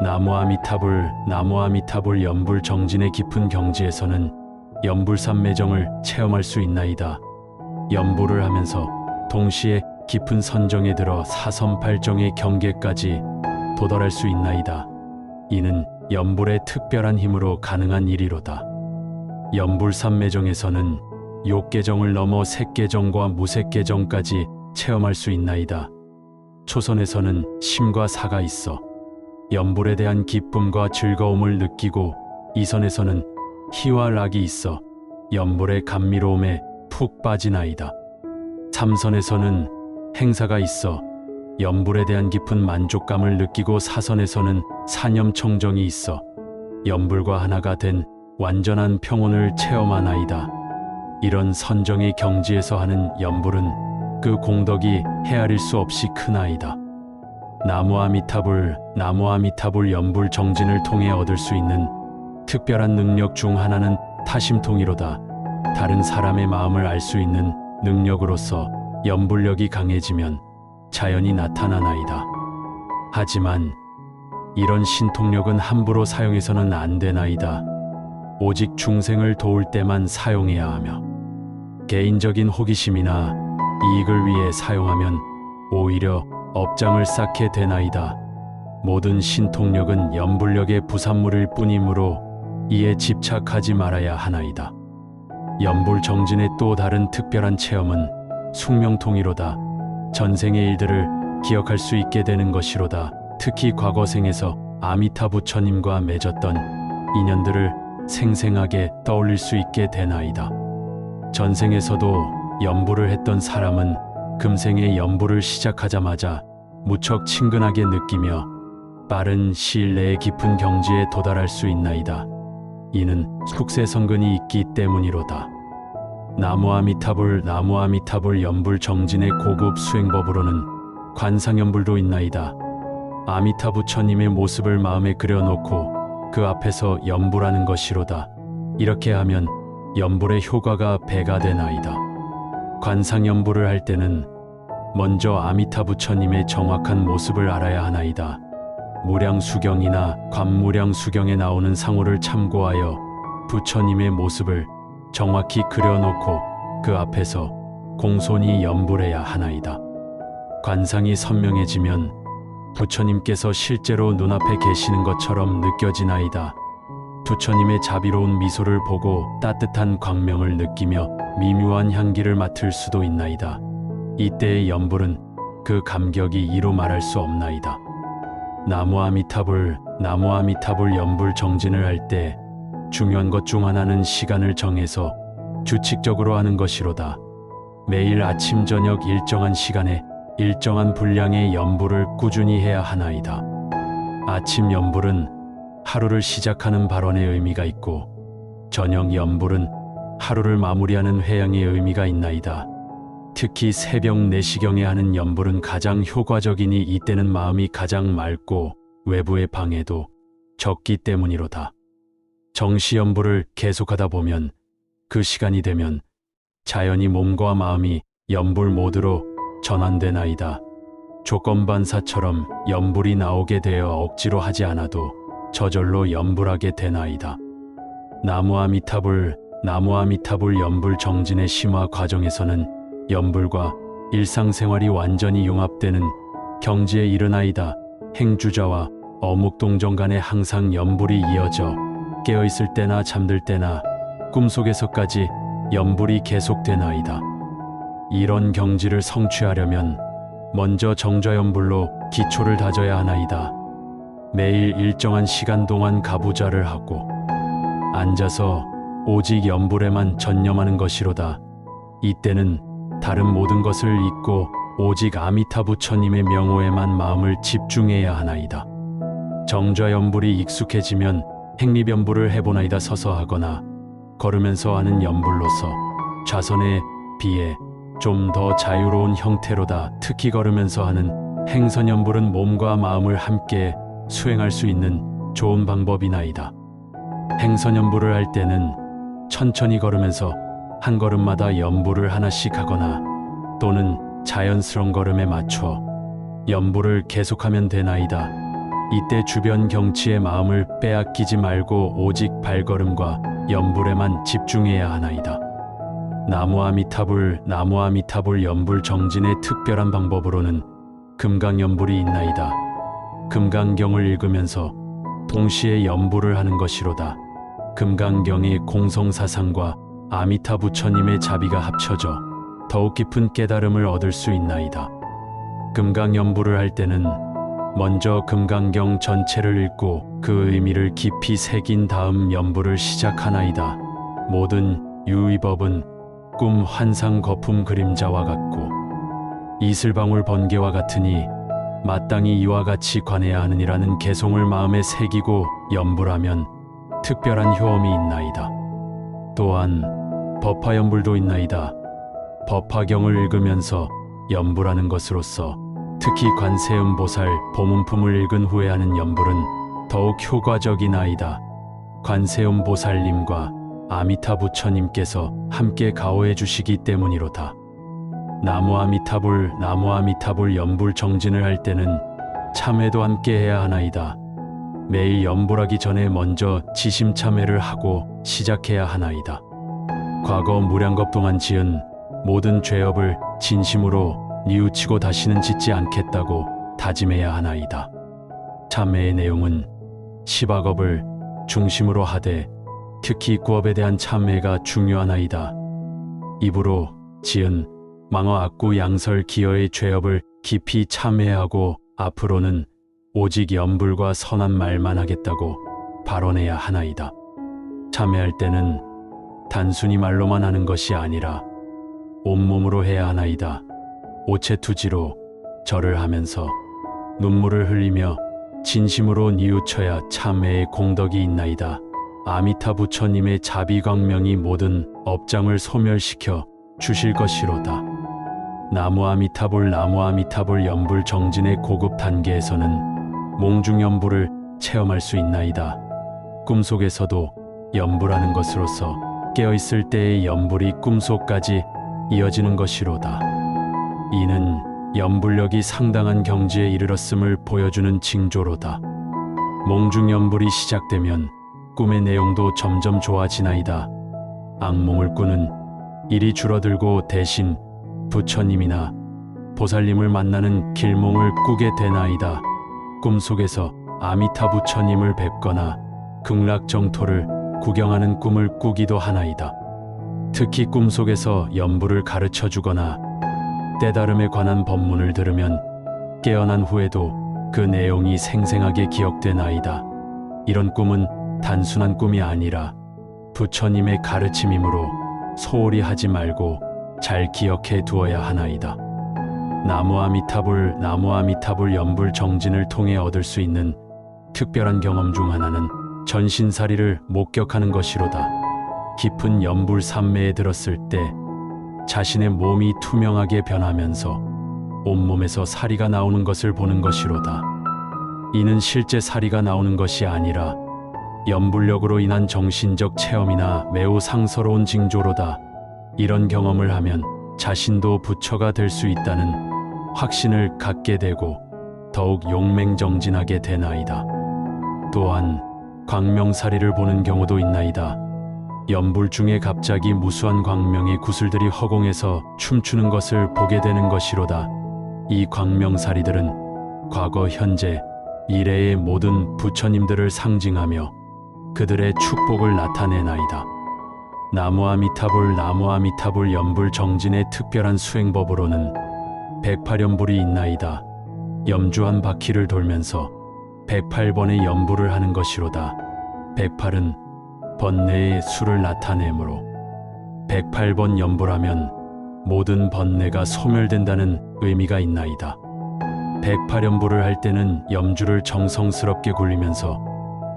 나무아미타불 나무아미타불 연불 정진의 깊은 경지에서는 연불삼매정을 체험할 수 있나이다. 연불을 하면서 동시에 깊은 선정에 들어 사선팔정의 경계까지 도달할 수 있나이다. 이는 연불의 특별한 힘으로 가능한 일이로다. 연불삼매정에서는 욕계정을 넘어 색계정과 무색계정까지 체험할 수 있나이다. 초선에서는 심과 사가 있어 연불에 대한 기쁨과 즐거움을 느끼고, 이선에서는 희와 락이 있어 연불의 감미로움에 푹 빠지나이다. 삼선에서는 행사가 있어 연불에 대한 깊은 만족감을 느끼고, 사선에서는 사념청정이 있어 연불과 하나가 된 완전한 평온을 체험하나이다. 이런 선정의 경지에서 하는 연불은 그 공덕이 헤아릴 수 없이 크나이다. 나무아미타불 나무아미타불 연불 정진을 통해 얻을 수 있는 특별한 능력 중 하나는 타심통이로다. 다른 사람의 마음을 알 수 있는 능력으로서 연불력이 강해지면 자연히 나타나나이다. 하지만 이런 신통력은 함부로 사용해서는 안 되나이다. 오직 중생을 도울 때만 사용해야 하며, 개인적인 호기심이나 이익을 위해 사용하면 오히려 업장을 쌓게 되나이다. 모든 신통력은 연불력의 부산물일 뿐이므로 이에 집착하지 말아야 하나이다. 연불 정진의 또 다른 특별한 체험은 숙명통이로다. 전생의 일들을 기억할 수 있게 되는 것이로다. 특히 과거생에서 아미타 부처님과 맺었던 인연들을 생생하게 떠올릴 수 있게 되나이다. 전생에서도 연불을 했던 사람은 금생의 연불을 시작하자마자 무척 친근하게 느끼며 빠른 시일 내에 깊은 경지에 도달할 수 있나이다. 이는 숙세성근이 있기 때문이로다. 나무아미타불 나무아미타불 연불 정진의 고급 수행법으로는 관상연불도 있나이다. 아미타 부처님의 모습을 마음에 그려놓고 그 앞에서 연불하는 것이로다. 이렇게 하면 연불의 효과가 배가 되나이다. 관상연불을 할 때는 먼저 아미타 부처님의 정확한 모습을 알아야 하나이다. 무량수경이나 관무량수경에 나오는 상호를 참고하여 부처님의 모습을 정확히 그려놓고 그 앞에서 공손히 연불해야 하나이다. 관상이 선명해지면 부처님께서 실제로 눈앞에 계시는 것처럼 느껴지나이다. 부처님의 자비로운 미소를 보고 따뜻한 광명을 느끼며 미묘한 향기를 맡을 수도 있나이다. 이때의 연불은 그 감격이 이루 말할 수 없나이다. 나무 아미타불 연불 정진을 할 때 중요한 것 중 하나는 시간을 정해서 규칙적으로 하는 것이로다. 매일 아침 저녁 일정한 시간에 일정한 분량의 연불을 꾸준히 해야 하나이다. 아침 연불은 하루를 시작하는 발언의 의미가 있고 저녁 연불은 하루를 마무리하는 회양의 의미가 있나이다. 특히 새벽 4시경에 하는 연불은 가장 효과적이니 이때는 마음이 가장 맑고 외부의 방해도 적기 때문이로다. 정시 연불을 계속하다 보면 그 시간이 되면 자연히 몸과 마음이 연불 모드로 전환되나이다. 조건반사처럼 연불이 나오게 되어 억지로 하지 않아도 저절로 연불하게 되나이다. 나무 아미타불 연불 정진의 심화 과정에서는 연불과 일상생활이 완전히 융합되는 경지에 이르나이다. 행주자와 어묵동정 간에 항상 연불이 이어져 깨어있을 때나 잠들 때나 꿈속에서까지 연불이 계속되나이다. 이런 경지를 성취하려면 먼저 정좌연불로 기초를 다져야 하나이다. 매일 일정한 시간 동안 가부좌를 하고 앉아서 오직 연불에만 전념하는 것이로다. 이때는 다른 모든 것을 잊고 오직 아미타 부처님의 명호에만 마음을 집중해야 하나이다. 정좌연불이 익숙해지면 행립연불을 해보나이다. 서서 하거나 걸으면서 하는 연불로서 좌선에 비해 좀 더 자유로운 형태로다. 특히 걸으면서 하는 행선연불은 몸과 마음을 함께 수행할 수 있는 좋은 방법이나이다. 행선연불을 할 때는 천천히 걸으면서 한 걸음마다 연불을 하나씩 하거나 또는 자연스러운 걸음에 맞춰 연불을 계속하면 되나이다. 이때 주변 경치에 마음을 빼앗기지 말고 오직 발걸음과 연불에만 집중해야 하나이다. 나무 아미타불 연불 정진의 특별한 방법으로는 금강연불이 있나이다. 금강경을 읽으면서 동시에 연불을 하는 것이로다. 금강경의 공성사상과 아미타 부처님의 자비가 합쳐져 더욱 깊은 깨달음을 얻을 수 있나이다. 금강연불을 할 때는 먼저 금강경 전체를 읽고 그 의미를 깊이 새긴 다음 연불을 시작하나이다. 모든 유의법은 꿈, 환상, 거품, 그림자와 같고 이슬방울, 번개와 같으니 마땅히 이와 같이 관해야 하느니라는 개송을 마음에 새기고 연불하면 특별한 효험이 있나이다. 또한 법화연불도 있나이다. 법화경을 읽으면서 연불하는 것으로서 특히 관세음보살 보문품을 읽은 후에 하는 연불은 더욱 효과적이나이다. 관세음보살님과 아미타 부처님께서 함께 가호해 주시기 때문이로다. 나무 아미타불 연불 정진을 할 때는 참회도 함께 해야 하나이다. 매일 연불하기 전에 먼저 지심 참회를 하고 시작해야 하나이다. 과거 무량겁 동안 지은 모든 죄업을 진심으로 뉘우치고 다시는 짓지 않겠다고 다짐해야 하나이다. 참회의 내용은 시박업을 중심으로 하되 특히 구업에 대한 참회가 중요하나이다. 입으로 지은 망어 악구 양설 기어의 죄업을 깊이 참회하고 앞으로는 오직 연불과 선한 말만 하겠다고 발언해야 하나이다. 참회할 때는 단순히 말로만 하는 것이 아니라 온몸으로 해야 하나이다. 오체투지로 절을 하면서 눈물을 흘리며 진심으로 뉘우쳐야 참회의 공덕이 있나이다. 아미타 부처님의 자비광명이 모든 업장을 소멸시켜 주실 것이로다. 나무 아미타불 연불 정진의 고급 단계에서는 몽중연불을 체험할 수 있나이다. 꿈속에서도 연불하는 것으로서 깨어있을 때의 연불이 꿈속까지 이어지는 것이로다. 이는 연불력이 상당한 경지에 이르렀음을 보여주는 징조로다. 몽중연불이 시작되면 꿈의 내용도 점점 좋아지나이다. 악몽을 꾸는 일이 줄어들고 대신 부처님이나 보살님을 만나는 길몽을 꾸게 되나이다. 꿈속에서 아미타 부처님을 뵙거나 극락정토를 구경하는 꿈을 꾸기도 하나이다. 특히 꿈속에서 연불을 가르쳐 주거나 때다름에 관한 법문을 들으면 깨어난 후에도 그 내용이 생생하게 기억되나이다. 이런 꿈은 단순한 꿈이 아니라 부처님의 가르침이므로 소홀히 하지 말고 잘 기억해 두어야 하나이다. 나무 아미타불 연불 정진을 통해 얻을 수 있는 특별한 경험 중 하나는 전신사리를 목격하는 것이로다. 깊은 연불 산매에 들었을 때 자신의 몸이 투명하게 변하면서 온몸에서 사리가 나오는 것을 보는 것이로다. 이는 실제 사리가 나오는 것이 아니라 연불력으로 인한 정신적 체험이나 매우 상서로운 징조로다. 이런 경험을 하면 자신도 부처가 될 수 있다는 확신을 갖게 되고 더욱 용맹정진하게 되나이다. 또한 광명사리를 보는 경우도 있나이다. 연불 중에 갑자기 무수한 광명의 구슬들이 허공에서 춤추는 것을 보게 되는 것이로다. 이 광명사리들은 과거, 현재, 미래의 모든 부처님들을 상징하며 그들의 축복을 나타내나이다. 나무 아미타불 연불 정진의 특별한 수행법으로는 108연불이 있나이다. 염주 한 바퀴를 돌면서 108번의 연불을 하는 것이로다. 108은 번뇌의 수를 나타내므로 108번 연불하면 모든 번뇌가 소멸된다는 의미가 있나이다. 108연불을 할 때는 염주를 정성스럽게 굴리면서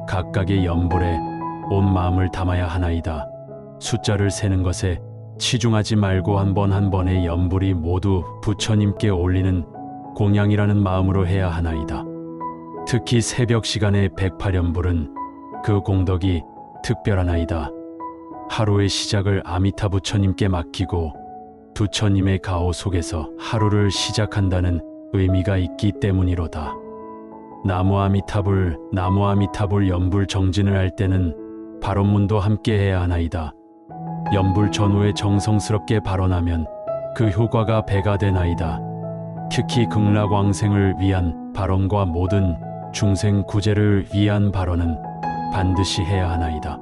각각의 연불에 온 마음을 담아야 하나이다. 숫자를 세는 것에 치중하지 말고 한 번 한 번의 연불이 모두 부처님께 올리는 공양이라는 마음으로 해야 하나이다. 특히 새벽 시간의 108연불은 그 공덕이 특별하나이다. 하루의 시작을 아미타 부처님께 맡기고 부처님의 가호 속에서 하루를 시작한다는 의미가 있기 때문이로다. 나무 아미타불 연불 정진을 할 때는 발언문도 함께 해야 하나이다. 연불 전후에 정성스럽게 발언하면 그 효과가 배가 되나이다. 특히 극락왕생을 위한 발언과 모든 중생 구제를 위한 발언은 반드시 해야 하나이다.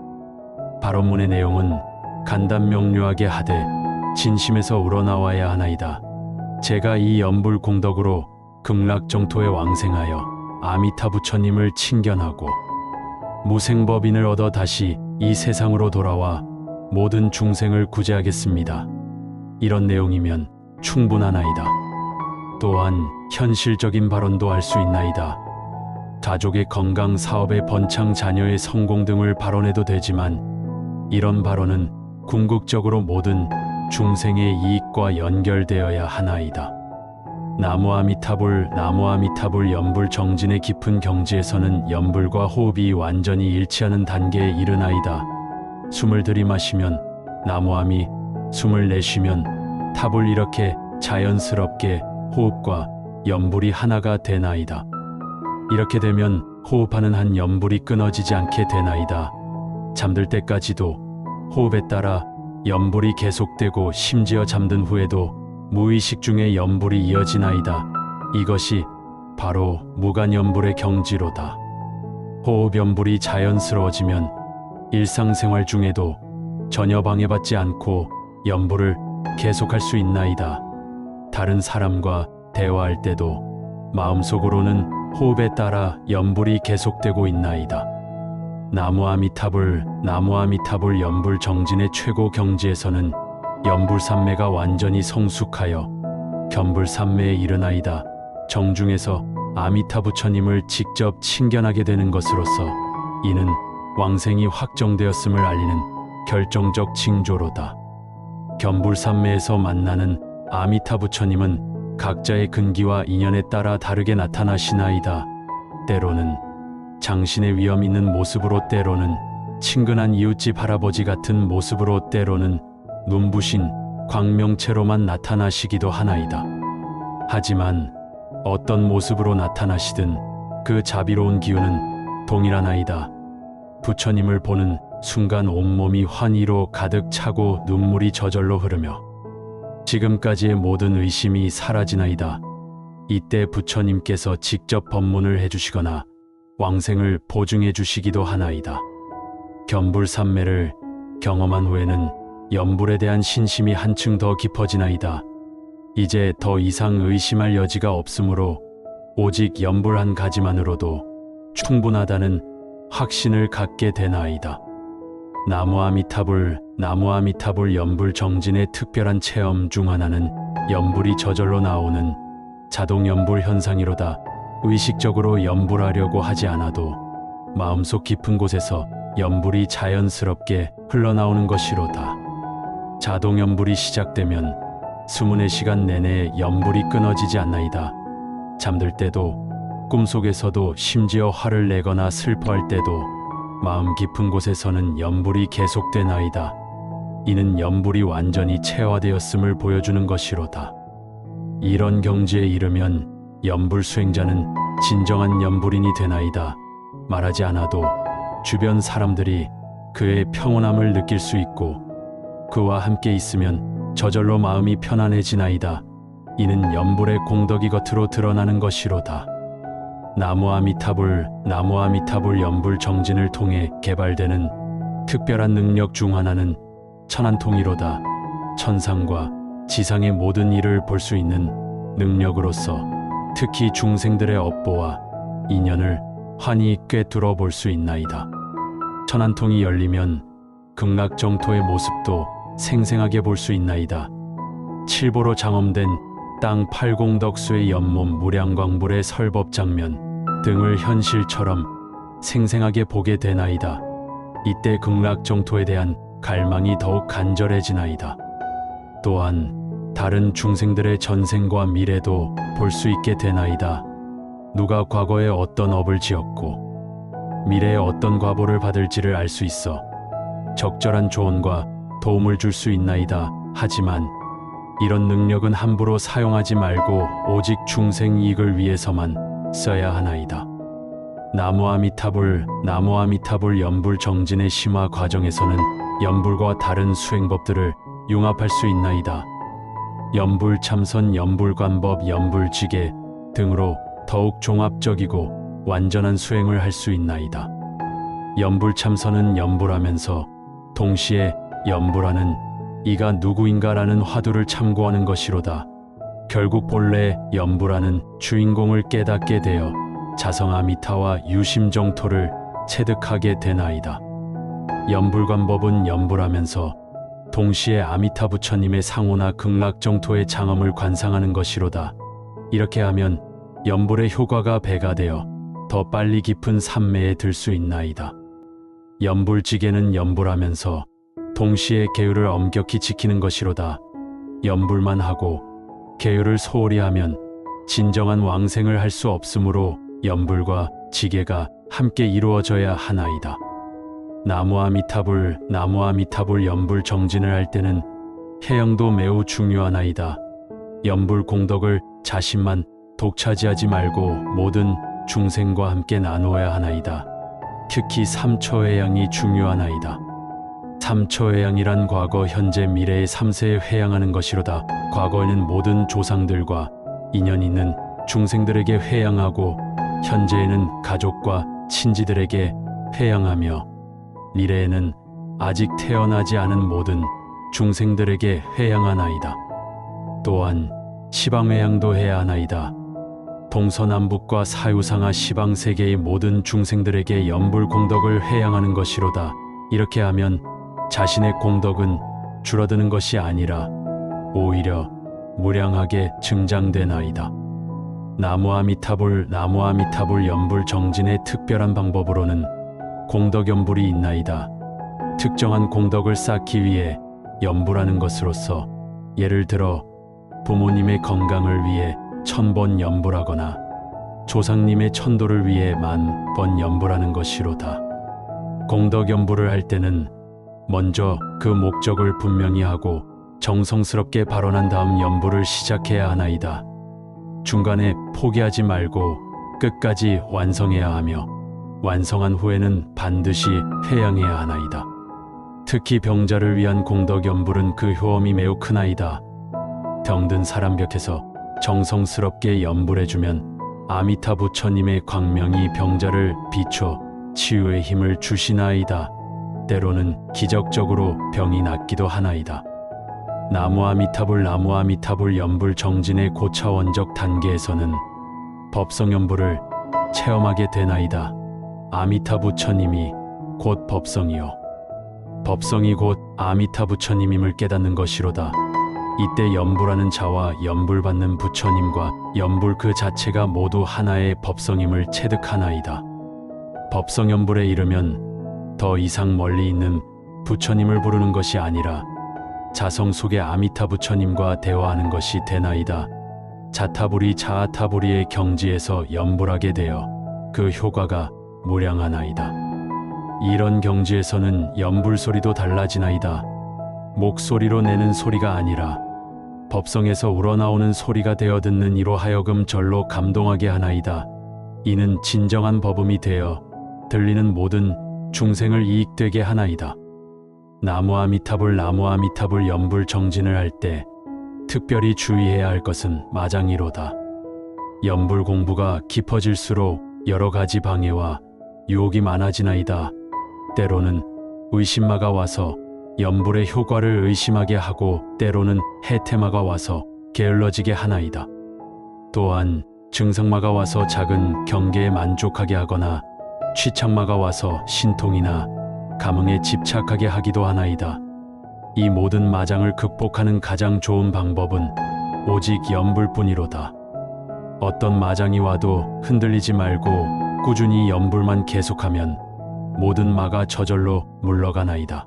발언문의 내용은 간단 명료하게 하되 진심에서 우러나와야 하나이다. 제가 이 연불 공덕으로 극락정토에 왕생하여 아미타 부처님을 칭견하고 무생법인을 얻어 다시 이 세상으로 돌아와 모든 중생을 구제하겠습니다. 이런 내용이면 충분하나이다. 또한 현실적인 발언도 할 수 있나이다. 가족의 건강, 사업의 번창, 자녀의 성공 등을 발언해도 되지만 이런 발언은 궁극적으로 모든 중생의 이익과 연결되어야 하나이다. 나무 아미타불 연불 정진의 깊은 경지에서는 연불과 호흡이 완전히 일치하는 단계에 이르나이다. 숨을 들이마시면 나무아미, 숨을 내쉬면 탑을, 이렇게 자연스럽게 호흡과 연불이 하나가 되나이다. 이렇게 되면 호흡하는 한 연불이 끊어지지 않게 되나이다. 잠들 때까지도 호흡에 따라 연불이 계속되고 심지어 잠든 후에도 무의식 중에 연불이 이어지나이다. 이것이 바로 무간연불의 경지로다. 호흡 연불이 자연스러워지면 일상생활 중에도 전혀 방해받지 않고 연불을 계속할 수 있나이다. 다른 사람과 대화할 때도 마음속으로는 호흡에 따라 연불이 계속되고 있나이다. 나무 아미타불 연불 정진의 최고 경지에서는 연불산매가 완전히 성숙하여 견불산매에 이르나이다. 정중에서 아미타 부처님을 직접 칭견하게 되는 것으로서 이는 왕생이 확정되었음을 알리는 결정적 징조로다. 견불산매에서 만나는 아미타 부처님은 각자의 근기와 인연에 따라 다르게 나타나시나이다. 때로는 장신의 위엄 있는 모습으로, 때로는 친근한 이웃집 할아버지 같은 모습으로, 때로는 눈부신 광명체로만 나타나시기도 하나이다. 하지만 어떤 모습으로 나타나시든 그 자비로운 기운은 동일하나이다. 부처님을 보는 순간 온몸이 환희로 가득 차고 눈물이 저절로 흐르며 지금까지의 모든 의심이 사라지나이다. 이때 부처님께서 직접 법문을 해주시거나 왕생을 보증해 주시기도 하나이다. 견불삼매를 경험한 후에는 염불에 대한 신심이 한층 더 깊어지나이다. 이제 더 이상 의심할 여지가 없으므로 오직 염불 한 가지만으로도 충분하다는 확신을 갖게 되나이다. 나무아미타불 염불 정진의 특별한 체험 중 하나는 염불이 저절로 나오는 자동 염불 현상이로다. 의식적으로 염불하려고 하지 않아도 마음속 깊은 곳에서 염불이 자연스럽게 흘러나오는 것이로다. 자동 염불이 시작되면 수문의 시간 내내 염불이 끊어지지 않나이다. 잠들 때도 꿈속에서도 심지어 화를 내거나 슬퍼할 때도 마음 깊은 곳에서는 염불이 계속되나이다. 이는 염불이 완전히 체화되었음을 보여주는 것이로다. 이런 경지에 이르면 염불 수행자는 진정한 염불인이 되나이다. 말하지 않아도 주변 사람들이 그의 평온함을 느낄 수 있고 그와 함께 있으면 저절로 마음이 편안해지나이다. 이는 염불의 공덕이 겉으로 드러나는 것이로다. 나무아미타불 염불 정진을 통해 개발되는 특별한 능력 중 하나는 천안통이로다. 천상과 지상의 모든 일을 볼 수 있는 능력으로서 특히 중생들의 업보와 인연을 환히 꿰뚫어 볼 수 있나이다. 천안통이 열리면 극락정토의 모습도 생생하게 볼 수 있나이다. 칠보로 장엄된 땅 팔공덕수의 연몸 무량광불의 설법 장면 등을 현실처럼 생생하게 보게 되나이다. 이때 극락정토에 대한 갈망이 더욱 간절해지나이다. 또한 다른 중생들의 전생과 미래도 볼 수 있게 되나이다. 누가 과거에 어떤 업을 지었고 미래에 어떤 과보를 받을지를 알 수 있어 적절한 조언과 도움을 줄 수 있나이다. 하지만 이런 능력은 함부로 사용하지 말고 오직 중생 이익을 위해서만 써야 하나이다. 나무아미타불 염불 정진의 심화 과정에서는 염불과 다른 수행법들을 융합할 수 있나이다. 염불 참선, 염불 관법, 염불 지계 등으로 더욱 종합적이고 완전한 수행을 할 수 있나이다. 염불 참선은 염불하면서 동시에 염불하는 이가 누구인가라는 화두를 참고하는 것이로다. 결국 본래 염불하는 주인공을 깨닫게 되어 자성아미타와 유심정토를 체득하게 되나이다. 염불관법은 염불하면서 동시에 아미타 부처님의 상호나 극락정토의 장엄을 관상하는 것이로다. 이렇게 하면 염불의 효과가 배가 되어 더 빨리 깊은 삼매에 들 수 있나이다. 염불지계는 염불하면서 동시에 계율을 엄격히 지키는 것이로다. 염불만 하고 계율을 소홀히 하면 진정한 왕생을 할 수 없으므로 염불과 지계가 함께 이루어져야 하나이다. 나무아미타불 염불 정진을 할 때는 해영도 매우 중요하나이다. 염불 공덕을 자신만 독차지하지 말고 모든 중생과 함께 나누어야 하나이다. 특히 삼초회양이 중요하나이다. 삼초회양이란 과거, 현재, 미래의 3세에 회양하는 것이로다. 과거에는 모든 조상들과 인연 있는 중생들에게 회양하고 현재에는 가족과 친지들에게 회양하며 미래에는 아직 태어나지 않은 모든 중생들에게 회양하나이다. 또한 시방회양도 해야 하나이다. 동서남북과 사유상하 시방세계의 모든 중생들에게 염불 공덕을 회양하는 것이로다. 이렇게 하면 자신의 공덕은 줄어드는 것이 아니라 오히려 무량하게 증장되나이다. 나무아미타불 염불 정진의 특별한 방법으로는 공덕 염불이 있나이다. 특정한 공덕을 쌓기 위해 염불하는 것으로서 예를 들어 부모님의 건강을 위해 1000번 염불하거나 조상님의 천도를 위해 10,000번 염불하는 것이로다. 공덕 염불을 할 때는 먼저 그 목적을 분명히 하고 정성스럽게 발언한 다음 염불을 시작해야 하나이다. 중간에 포기하지 말고 끝까지 완성해야 하며 완성한 후에는 반드시 회양해야 하나이다. 특히 병자를 위한 공덕연불은 그 효험이 매우 크나이다. 병든 사람 곁에서 정성스럽게 연불해주면 아미타 부처님의 광명이 병자를 비춰 치유의 힘을 주시나이다. 때로는 기적적으로 병이 낫기도 하나이다. 나무 아미타불 연불 정진의 고차원적 단계에서는 법성연불을 체험하게 되나이다. 아미타 부처님이 곧 법성이요 법성이 곧 아미타 부처님임을 깨닫는 것이로다. 이때 연불하는 자와 연불받는 부처님과 연불 그 자체가 모두 하나의 법성임을 체득하나이다. 법성연불에 이르면 더 이상 멀리 있는 부처님을 부르는 것이 아니라 자성 속의 아미타 부처님과 대화하는 것이 되나이다. 자타불이 자아타불이의 경지에서 연불하게 되어 그 효과가 무량하나이다. 이런 경지에서는 연불 소리도 달라지나이다. 목소리로 내는 소리가 아니라 법성에서 우러나오는 소리가 되어 듣는 이로 하여금 절로 감동하게 하나이다. 이는 진정한 법음이 되어 들리는 모든 중생을 이익되게 하나이다. 나무 아미타불 연불 정진을 할 때 특별히 주의해야 할 것은 마장이로다. 연불 공부가 깊어질수록 여러 가지 방해와 유혹이 많아지나이다. 때로는 의심마가 와서 연불의 효과를 의심하게 하고 때로는 해태마가 와서 게을러지게 하나이다. 또한 증상마가 와서 작은 경계에 만족하게 하거나 취착마가 와서 신통이나 감흥에 집착하게 하기도 하나이다. 이 모든 마장을 극복하는 가장 좋은 방법은 오직 연불뿐이로다. 어떤 마장이 와도 흔들리지 말고 꾸준히 연불만 계속하면 모든 마가 저절로 물러가나이다.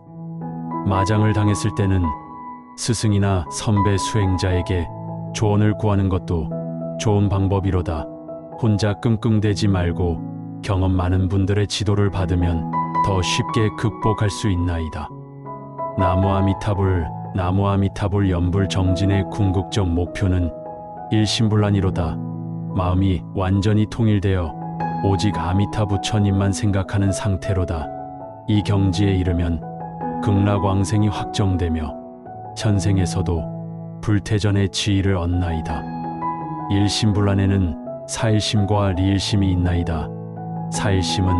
마장을 당했을 때는 스승이나 선배 수행자에게 조언을 구하는 것도 좋은 방법이로다. 혼자 끙끙대지 말고 경험 많은 분들의 지도를 받으면 더 쉽게 극복할 수 있나이다. 나무 아미타불 연불 정진의 궁극적 목표는 일심불란이로다. 마음이 완전히 통일되어 오직 아미타 부처님만 생각하는 상태로다. 이 경지에 이르면 극락왕생이 확정되며 현생에서도 불태전의 지위를 얻나이다. 일심불란에는 사일심과 리일심이 있나이다. 사일심은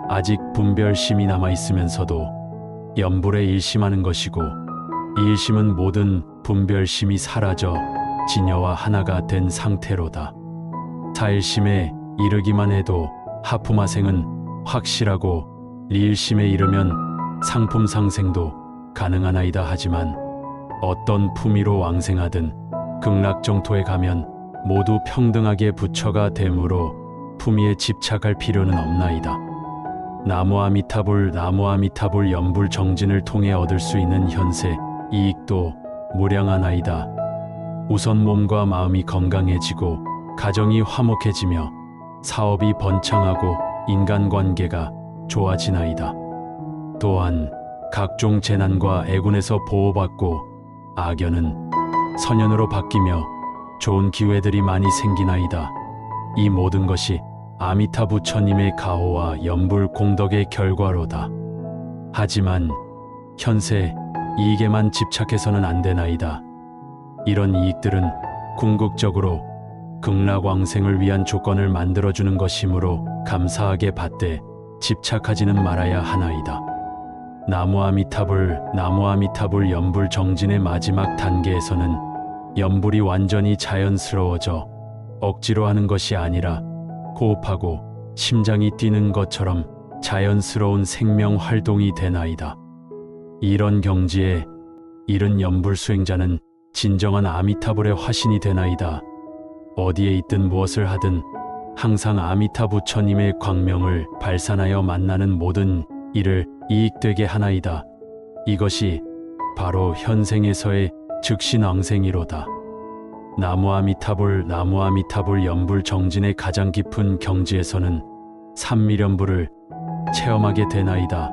아직 분별심이 남아있으면서도 연불에 일심하는 것이고, 이일심은 모든 분별심이 사라져 진여와 하나가 된 상태로다. 사일심에 이르기만 해도 하품화생은 확실하고, 리일심에 이르면 상품 상생도 가능하나이다. 하지만 어떤 품위로 왕생하든 극락정토에 가면 모두 평등하게 부처가 되므로 품위에 집착할 필요는 없나이다. 나무 아미타불 연불 정진을 통해 얻을 수 있는 현세 이익도 무량하나이다. 우선 몸과 마음이 건강해지고 가정이 화목해지며 사업이 번창하고 인간관계가 좋아지나이다. 또한 각종 재난과 애군에서 보호받고 악연은 선연으로 바뀌며 좋은 기회들이 많이 생기나이다. 이 모든 것이 아미타 부처님의 가호와 연불 공덕의 결과로다. 하지만 현세 이익에만 집착해서는 안 되나이다. 이런 이익들은 궁극적으로 극락왕생을 위한 조건을 만들어주는 것이므로 감사하게 받되 집착하지는 말아야 하나이다. 나무 아미타불 연불 정진의 마지막 단계에서는 연불이 완전히 자연스러워져 억지로 하는 것이 아니라 호흡하고 심장이 뛰는 것처럼 자연스러운 생명 활동이 되나이다. 이런 경지에 이른 연불 수행자는 진정한 아미타불의 화신이 되나이다. 어디에 있든 무엇을 하든 항상 아미타 부처님의 광명을 발산하여 만나는 모든 일을 이익되게 하나이다. 이것이 바로 현생에서의 즉신왕생이로다. 나무 아미타불 연불 정진의 가장 깊은 경지에서는 삼미련불을 체험하게 되나이다.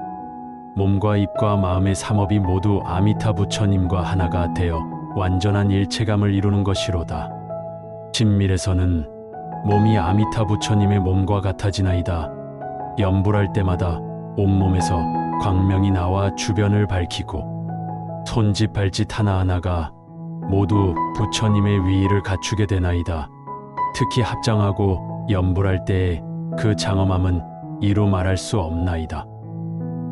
몸과 입과 마음의 삼업이 모두 아미타 부처님과 하나가 되어 완전한 일체감을 이루는 것이로다. 친밀에서는 몸이 아미타 부처님의 몸과 같아지나이다. 연불할 때마다 온몸에서 광명이 나와 주변을 밝히고 손짓 발짓 하나하나가 모두 부처님의 위의를 갖추게 되나이다. 특히 합장하고 연불할 때의 그 장엄함은 이루 말할 수 없나이다.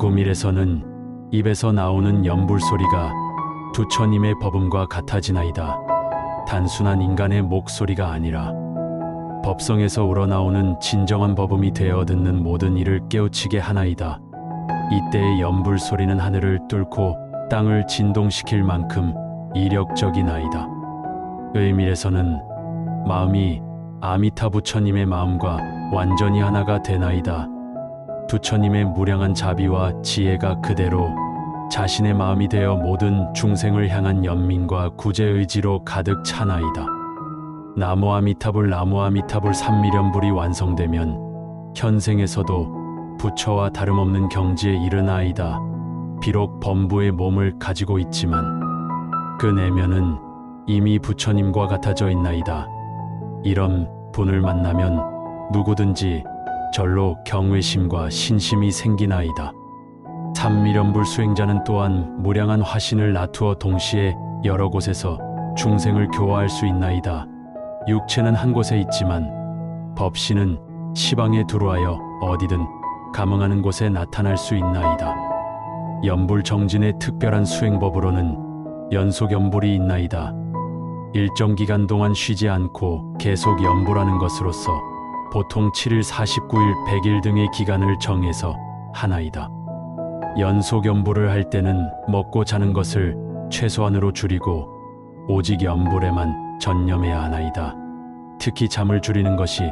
구밀에서는 입에서 나오는 연불 소리가 부처님의 법음과 같아지나이다. 단순한 인간의 목소리가 아니라 법성에서 우러나오는 진정한 법음이 되어 듣는 모든 이를 깨우치게 하나이다. 이때의 연불 소리는 하늘을 뚫고 땅을 진동시킬 만큼 이력적이나이다. 의밀에서는 마음이 아미타 부처님의 마음과 완전히 하나가 되나이다. 부처님의 무량한 자비와 지혜가 그대로 자신의 마음이 되어 모든 중생을 향한 연민과 구제 의지로 가득 차나이다. 나무 아미타불 나무 아미타불 삼미련불이 완성되면 현생에서도 부처와 다름없는 경지에 이르나이다. 비록 범부의 몸을 가지고 있지만 그 내면은 이미 부처님과 같아져 있나이다. 이런 분을 만나면 누구든지 절로 경외심과 신심이 생기나이다. 삼미련불 수행자는 또한 무량한 화신을 나투어 동시에 여러 곳에서 중생을 교화할 수 있나이다. 육체는 한 곳에 있지만 법신은 시방에 들어와여 어디든 감응하는 곳에 나타날 수 있나이다. 연불 정진의 특별한 수행법으로는 연속연불이 있나이다. 일정 기간 동안 쉬지 않고 계속 연불하는 것으로서 보통 7일, 49일, 100일 등의 기간을 정해서 하나이다. 연속 연불을 할 때는 먹고 자는 것을 최소한으로 줄이고 오직 연불에만 전념해야 하나이다. 특히 잠을 줄이는 것이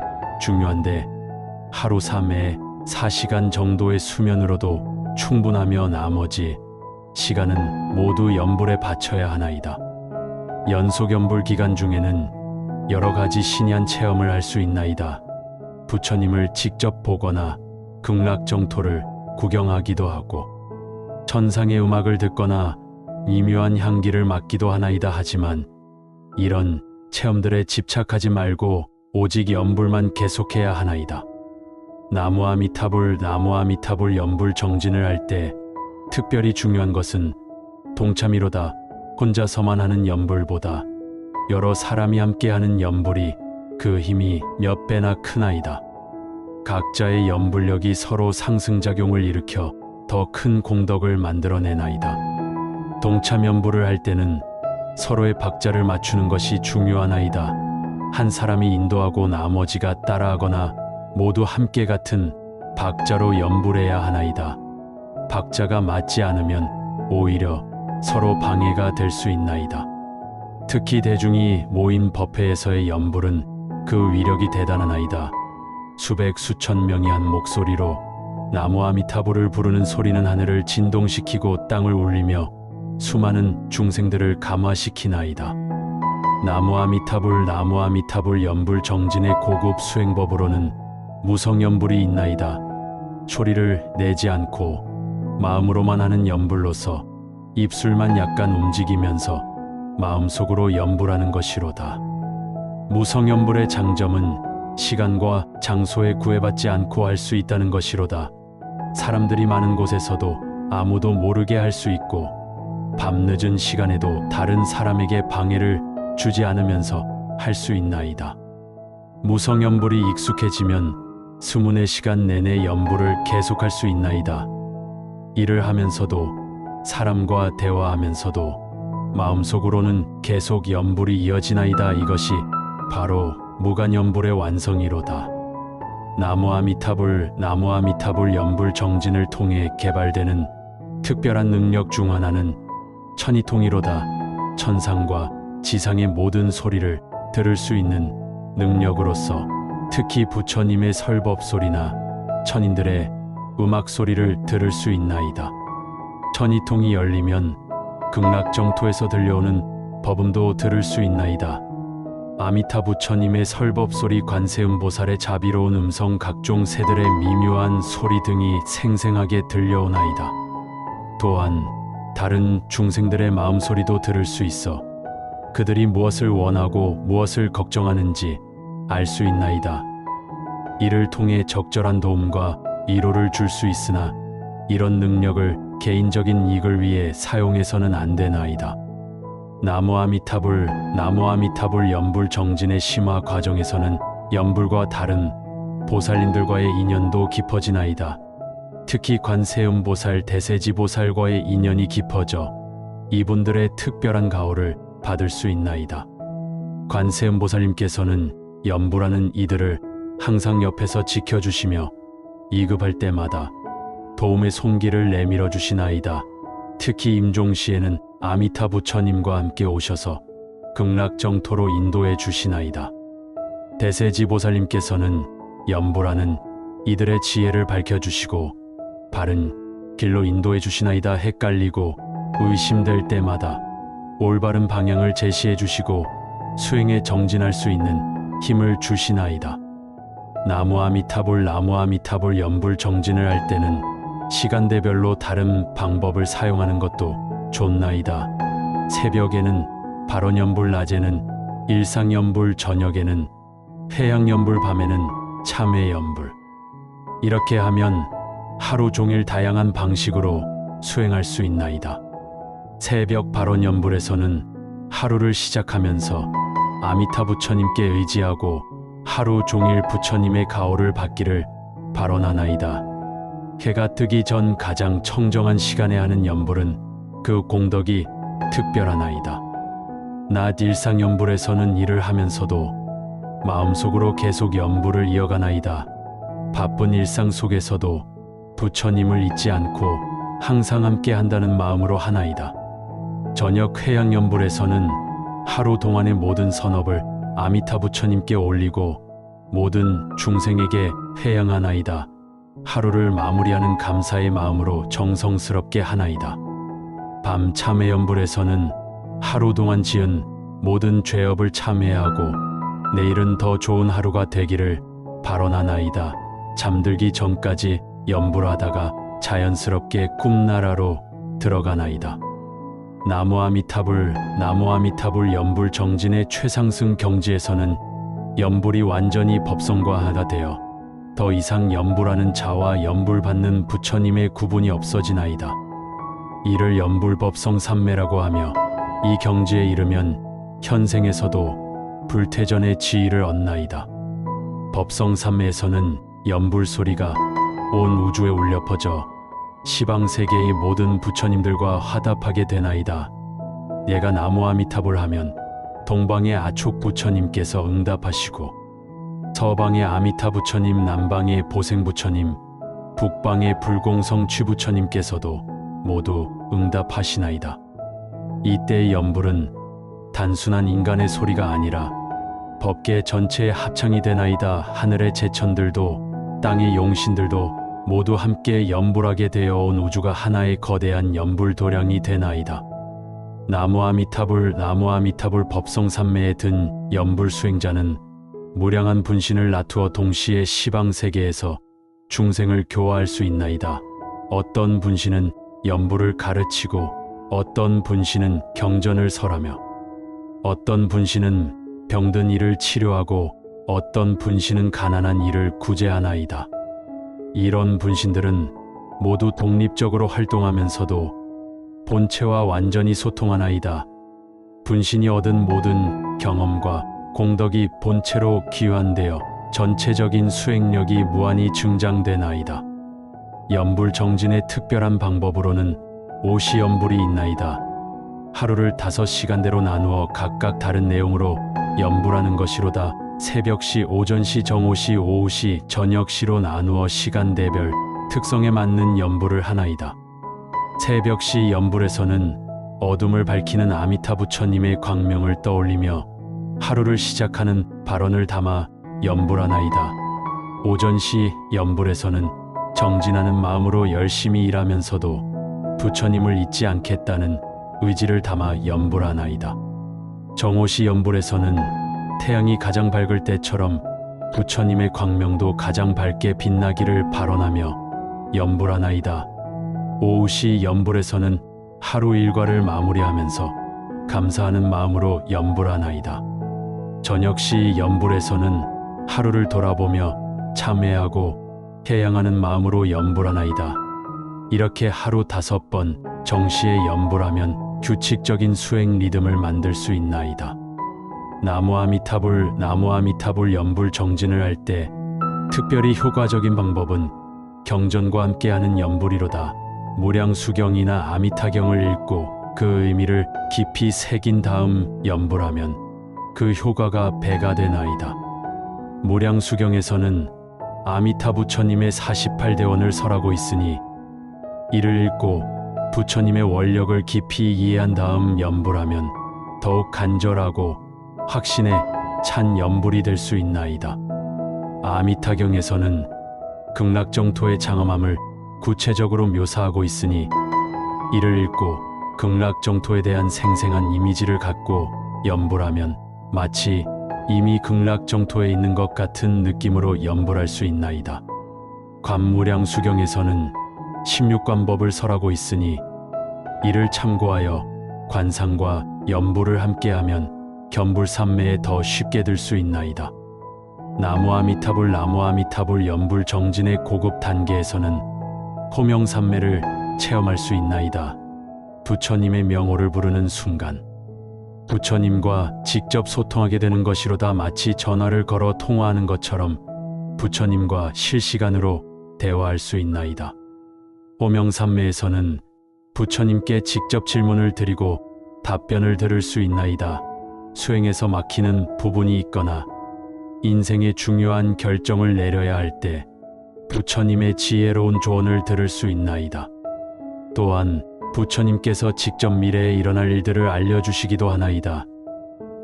중요한데 하루 3회 4시간 정도의 수면으로도 충분하며 나머지 시간은 모두 연불에 바쳐야 하나이다. 연속 연불 기간 중에는 여러 가지 신이한 체험을 할 수 있나이다. 부처님을 직접 보거나 극락정토를 구경하기도 하고 천상의 음악을 듣거나 미묘한 향기를 맡기도 하나이다. 하지만 이런 체험들에 집착하지 말고 오직 연불만 계속해야 하나이다. 나무 아미타불 나무 아미타불 연불 정진을 할 때 특별히 중요한 것은 동참이로다. 혼자서만 하는 연불보다 여러 사람이 함께하는 연불이 그 힘이 몇 배나 크나이다. 각자의 연불력이 서로 상승작용을 일으켜 더 큰 공덕을 만들어내나이다. 동참 연불을 할 때는 서로의 박자를 맞추는 것이 중요하나이다. 한 사람이 인도하고 나머지가 따라하거나 모두 함께 같은 박자로 연불해야 하나이다. 박자가 맞지 않으면 오히려 서로 방해가 될 수 있나이다. 특히 대중이 모인 법회에서의 연불은 그 위력이 대단하나이다. 수백 수천 명이 한 목소리로 나무 아미타불을 부르는 소리는 하늘을 진동시키고 땅을 울리며 수많은 중생들을 감화시키나이다. 나무 아미타불 연불 정진의 고급 수행법으로는 무성연불이 있나이다. 소리를 내지 않고 마음으로만 하는 연불로서 입술만 약간 움직이면서 마음속으로 연불하는 것이로다. 무성연불의 장점은 시간과 장소에 구애받지 않고 할 수 있다는 것이로다. 사람들이 많은 곳에서도 아무도 모르게 할 수 있고 밤늦은 시간에도 다른 사람에게 방해를 주지 않으면서 할 수 있나이다. 무성연불이 익숙해지면 24시간 내내 연불을 계속할 수 있나이다. 일을 하면서도 사람과 대화하면서도 마음속으로는 계속 연불이 이어지나이다. 이것이 바로 무간연불의 완성이로다. 나무 아미타불 연불 정진을 통해 개발되는 특별한 능력 중 하나는 천이통이로다. 천상과 지상의 모든 소리를 들을 수 있는 능력으로서 특히 부처님의 설법 소리나 천인들의 음악 소리를 들을 수 있나이다. 천이통이 열리면 극락정토에서 들려오는 법음도 들을 수 있나이다. 아미타 부처님의 설법 소리, 관세음 보살의 자비로운 음성, 각종 새들의 미묘한 소리 등이 생생하게 들려오나이다. 또한 다른 중생들의 마음 소리도 들을 수 있어 그들이 무엇을 원하고 무엇을 걱정하는지 알 수 있나이다. 이를 통해 적절한 도움과 위로를 줄 수 있으나 이런 능력을 개인적인 이익을 위해 사용해서는 안 되나이다. 나무 아미타불 연불 정진의 심화 과정에서는 연불과 다른 보살님들과의 인연도 깊어지나이다. 특히 관세음보살, 대세지보살과의 인연이 깊어져 이분들의 특별한 가호를 받을 수 있나이다. 관세음보살님께서는 연불하는 이들을 항상 옆에서 지켜주시며 이급할 때마다 도움의 손길을 내밀어 주시나이다. 특히 임종시에는 아미타 부처님과 함께 오셔서 극락정토로 인도해 주시나이다. 대세지보살님께서는 연불하는 이들의 지혜를 밝혀주시고 바른 길로 인도해 주시나이다. 헷갈리고 의심될 때마다 올바른 방향을 제시해 주시고 수행에 정진할 수 있는 힘을 주시나이다. 나무 아미타불 연불 정진을 할 때는 시간대별로 다른 방법을 사용하는 것도 좋나이다. 새벽에는 발원연불, 낮에는 일상연불, 저녁에는 회양연불, 밤에는 참회연불. 이렇게 하면 하루 종일 다양한 방식으로 수행할 수 있나이다. 새벽 발원연불에서는 하루를 시작하면서 아미타 부처님께 의지하고 하루 종일 부처님의 가호를 받기를 발언하나이다. 해가 뜨기 전 가장 청정한 시간에 하는 연불은 그 공덕이 특별하나이다. 낮 일상연불에서는 일을 하면서도 마음속으로 계속 연불을 이어가나이다. 바쁜 일상 속에서도 부처님을 잊지 않고 항상 함께 한다는 마음으로 하나이다. 저녁 회양연불에서는 하루 동안의 모든 선업을 아미타 부처님께 올리고 모든 중생에게 회양하나이다. 하루를 마무리하는 감사의 마음으로 정성스럽게 하나이다. 밤 참회연불에서는 하루 동안 지은 모든 죄업을 참회하고 내일은 더 좋은 하루가 되기를 발언하나이다. 잠들기 전까지 연불하다가 자연스럽게 꿈나라로 들어가나이다. 나무 아미타불 연불 정진의 최상승 경지에서는 연불이 완전히 법성과하가 되어 더 이상 연불하는 자와 연불받는 부처님의 구분이 없어지나이다. 이를 연불법성 삼매라고 하며 이 경지에 이르면 현생에서도 불퇴전의 지위를 얻나이다. 법성 삼매에서는 연불 소리가 온 우주에 울려 퍼져 시방세계의 모든 부처님들과 화답하게 되나이다. 얘가 나무 아미타불 하면 동방의 아촉 부처님께서 응답하시고 서방의 아미타 부처님, 남방의 보생 부처님, 북방의 불공성 취부처님께서도 모두 응답하시나이다. 이때의 연불은 단순한 인간의 소리가 아니라 법계 전체의 합창이 되나이다. 하늘의 제천들도 땅의 용신들도 모두 함께 연불하게 되어 온 우주가 하나의 거대한 연불 도량이 되나이다. 나무 아미타불 법성 삼매에 든 연불 수행자는 무량한 분신을 나투어 동시에 시방세계에서 중생을 교화할 수 있나이다. 어떤 분신은 연불을 가르치고 어떤 분신은 경전을 설하며 어떤 분신은 병든 이를 치료하고 어떤 분신은 가난한 이를 구제하나이다. 이런 분신들은 모두 독립적으로 활동하면서도 본체와 완전히 소통하나이다. 분신이 얻은 모든 경험과 공덕이 본체로 기환되어 전체적인 수행력이 무한히 증장되나이다. 연불 정진의 특별한 방법으로는 오시연불이 있나이다. 하루를 5시간대로 나누어 각각 다른 내용으로 연불하는 것이로다. 새벽시, 오전시, 정오시, 오후시, 저녁시로 나누어 시간대별 특성에 맞는 연불을 하나이다. 새벽시 연불에서는 어둠을 밝히는 아미타 부처님의 광명을 떠올리며 하루를 시작하는 발언을 담아 연불하나이다. 오전시 연불에서는 정진하는 마음으로 열심히 일하면서도 부처님을 잊지 않겠다는 의지를 담아 연불하나이다. 정오시 연불에서는 태양이 가장 밝을 때처럼 부처님의 광명도 가장 밝게 빛나기를 발언하며 연불하나이다. 오후시 연불에서는 하루 일과를 마무리하면서 감사하는 마음으로 연불하나이다. 저녁시 연불에서는 하루를 돌아보며 참회하고 해양하는 마음으로 연불하나이다. 이렇게 하루 5번 정시에 연불하면 규칙적인 수행 리듬을 만들 수 있나이다. 나무아미타불 나무아미타불 연불 정진을 할 때 특별히 효과적인 방법은 경전과 함께하는 연불이로다. 무량수경이나 아미타경을 읽고 그 의미를 깊이 새긴 다음 연불하면 그 효과가 배가 되나이다. 무량수경에서는 아미타 부처님의 48대원을 설하고 있으니 이를 읽고 부처님의 원력을 깊이 이해한 다음 연불하면 더욱 간절하고 확신에 찬 연불이 될 수 있나이다. 아미타경에서는 극락정토의 장엄함을 구체적으로 묘사하고 있으니 이를 읽고 극락정토에 대한 생생한 이미지를 갖고 연불하면 마치 이미 극락정토에 있는 것 같은 느낌으로 연불할 수 있나이다. 관무량수경에서는 16관법을 설하고 있으니 이를 참고하여 관상과 연불을 함께하면 견불삼매에 더 쉽게 들 수 있나이다. 나무아미타불 나무아미타불 연불 정진의 고급 단계에서는 호명삼매를 체험할 수 있나이다. 부처님의 명호를 부르는 순간 부처님과 직접 소통하게 되는 것이로다. 마치 전화를 걸어 통화하는 것처럼 부처님과 실시간으로 대화할 수 있나이다. 호명삼매에서는 부처님께 직접 질문을 드리고 답변을 들을 수 있나이다. 수행에서 막히는 부분이 있거나 인생의 중요한 결정을 내려야 할 때 부처님의 지혜로운 조언을 들을 수 있나이다. 또한 부처님께서 직접 미래에 일어날 일들을 알려주시기도 하나이다.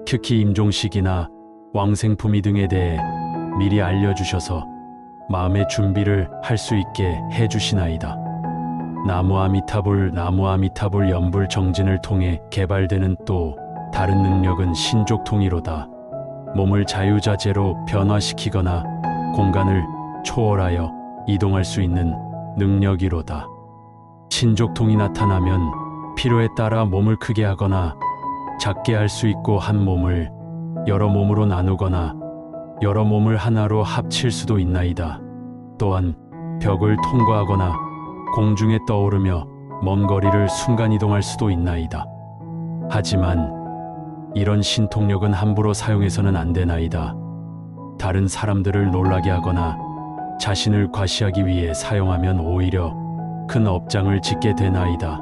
특히 임종식이나 왕생품위 등에 대해 미리 알려주셔서 마음의 준비를 할 수 있게 해주시나이다. 나무아미타불 나무아미타불 연불 정진을 통해 개발되는 또 다른 능력은 신족통이로다. 몸을 자유자재로 변화시키거나 공간을 초월하여 이동할 수 있는 능력이로다. 신족통이 나타나면 필요에 따라 몸을 크게 하거나 작게 할 수 있고 한 몸을 여러 몸으로 나누거나 여러 몸을 하나로 합칠 수도 있나이다. 또한 벽을 통과하거나 공중에 떠오르며 먼 거리를 순간이동할 수도 있나이다. 하지만 이런 신통력은 함부로 사용해서는 안 되나이다. 다른 사람들을 놀라게 하거나 자신을 과시하기 위해 사용하면 오히려 큰 업장을 짓게 되나이다.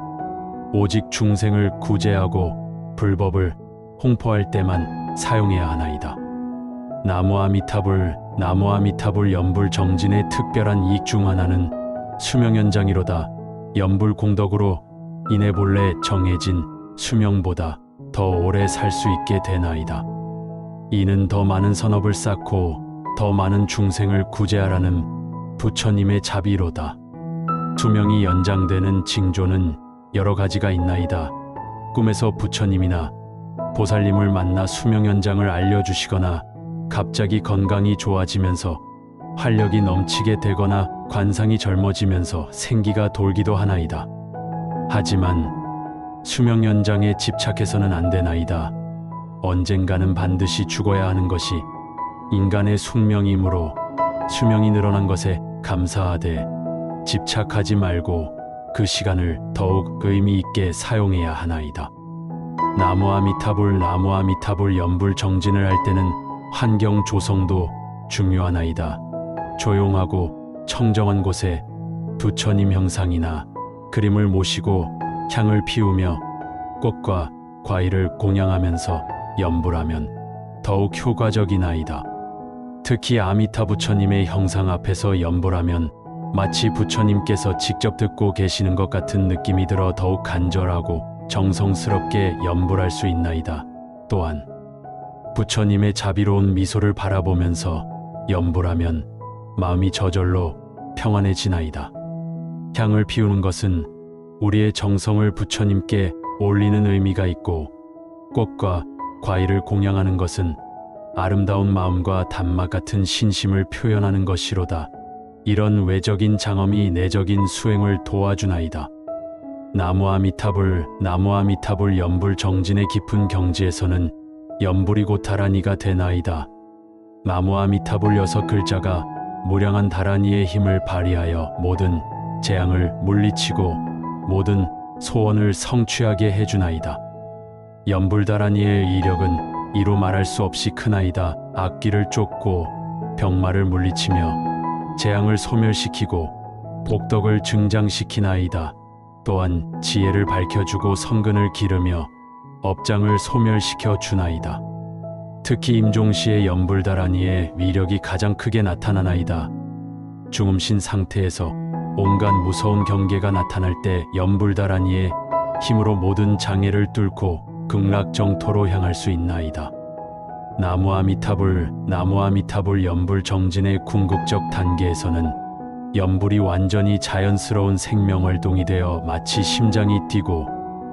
오직 중생을 구제하고 불법을 홍포할 때만 사용해야 하나이다. 나무아미타불 나무아미타불 연불 정진의 특별한 이익 중 하나는 수명연장이로다. 연불 공덕으로 인해 본래 정해진 수명보다 더 오래 살 수 있게 되나이다. 이는 더 많은 선업을 쌓고 더 많은 중생을 구제하라는 부처님의 자비로다. 수명이 연장되는 징조는 여러 가지가 있나이다. 꿈에서 부처님이나 보살님을 만나 수명 연장을 알려주시거나 갑자기 건강이 좋아지면서 활력이 넘치게 되거나 관상이 젊어지면서 생기가 돌기도 하나이다. 하지만 수명 연장에 집착해서는 안 되나이다. 언젠가는 반드시 죽어야 하는 것이 인간의 숙명이므로 수명이 늘어난 것에 감사하되 집착하지 말고 그 시간을 더욱 의미 있게 사용해야 하나이다. 나무아미타불 나무아미타불 연불 정진을 할 때는 환경 조성도 중요하나이다. 조용하고 청정한 곳에 부처님 형상이나 그림을 모시고 향을 피우며 꽃과 과일을 공양하면서 연불하면 더욱 효과적이나이다. 특히 아미타 부처님의 형상 앞에서 연불하면 마치 부처님께서 직접 듣고 계시는 것 같은 느낌이 들어 더욱 간절하고 정성스럽게 연불할 수 있나이다. 또한 부처님의 자비로운 미소를 바라보면서 연불하면 마음이 저절로 평안해지나이다. 향을 피우는 것은 우리의 정성을 부처님께 올리는 의미가 있고 꽃과 과일을 공양하는 것은 아름다운 마음과 단맛 같은 신심을 표현하는 것이로다. 이런 외적인 장엄이 내적인 수행을 도와주나이다. 나무아미타불 나무아미타불 연불 정진의 깊은 경지에서는 연불이 곧 다라니가 되나이다. 나무아미타불 6글자가 무량한 다라니의 힘을 발휘하여 모든 재앙을 물리치고 모든 소원을 성취하게 해주나이다. 연불다라니의 이력은 이루 말할 수 없이 크나이다. 악기를 쫓고 병마를 물리치며 재앙을 소멸시키고 복덕을 증장시키나이다. 또한 지혜를 밝혀주고 성근을 기르며 업장을 소멸시켜 주나이다. 특히 임종시의 연불다라니의 위력이 가장 크게 나타나나이다. 중음신 상태에서 온갖 무서운 경계가 나타날 때 연불다라니의 힘으로 모든 장애를 뚫고 극락정토로 향할 수 있나이다. 나무아미타불 연불정진의 궁극적 단계에서는 연불이 완전히 자연스러운 생명활동이 되어 마치 심장이 뛰고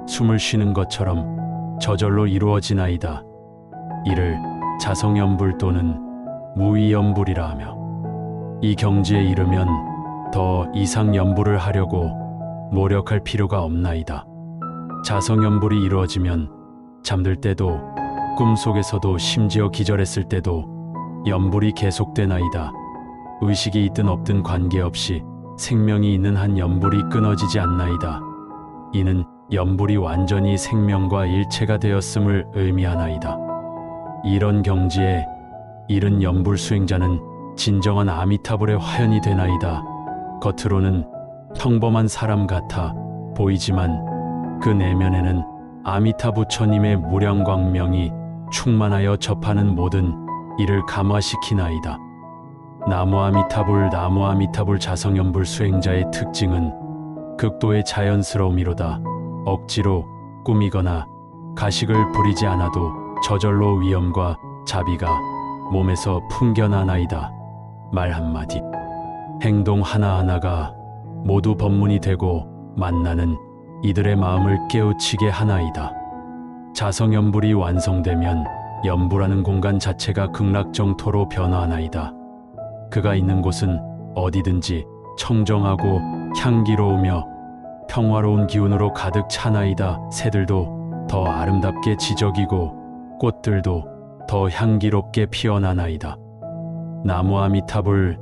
숨을 쉬는 것처럼 저절로 이루어지나이다. 이를 자성연불 또는 무위연불이라 하며, 이 경지에 이르면 더 이상 연불을 하려고 노력할 필요가 없나이다. 자성연불이 이루어지면 잠들 때도 꿈속에서도 심지어 기절했을 때도 연불이 계속되나이다. 의식이 있든 없든 관계없이 생명이 있는 한 연불이 끊어지지 않나이다. 이는 연불이 완전히 생명과 일체가 되었음을 의미하나이다. 이런 경지에 이른 연불 수행자는 진정한 아미타불의 화현이 되나이다. 겉으로는 평범한 사람 같아 보이지만 그 내면에는 아미타 부처님의 무량광명이 충만하여 접하는 모든 이를 감화시키나이다. 나무아미타불 자성연불 수행자의 특징은 극도의 자연스러움이로다. 억지로 꾸미거나 가식을 부리지 않아도 저절로 위엄과 자비가 몸에서 풍겨나나이다. 말 한마디, 행동 하나하나가 모두 법문이 되고 만나는 이들의 마음을 깨우치게 하나이다. 자성연불이 완성되면 연불하는 공간 자체가 극락정토로 변화하나이다. 그가 있는 곳은 어디든지 청정하고 향기로우며 평화로운 기운으로 가득 차나이다. 새들도 더 아름답게 지저귀고 꽃들도 더 향기롭게 피어나나이다. 나무아미타불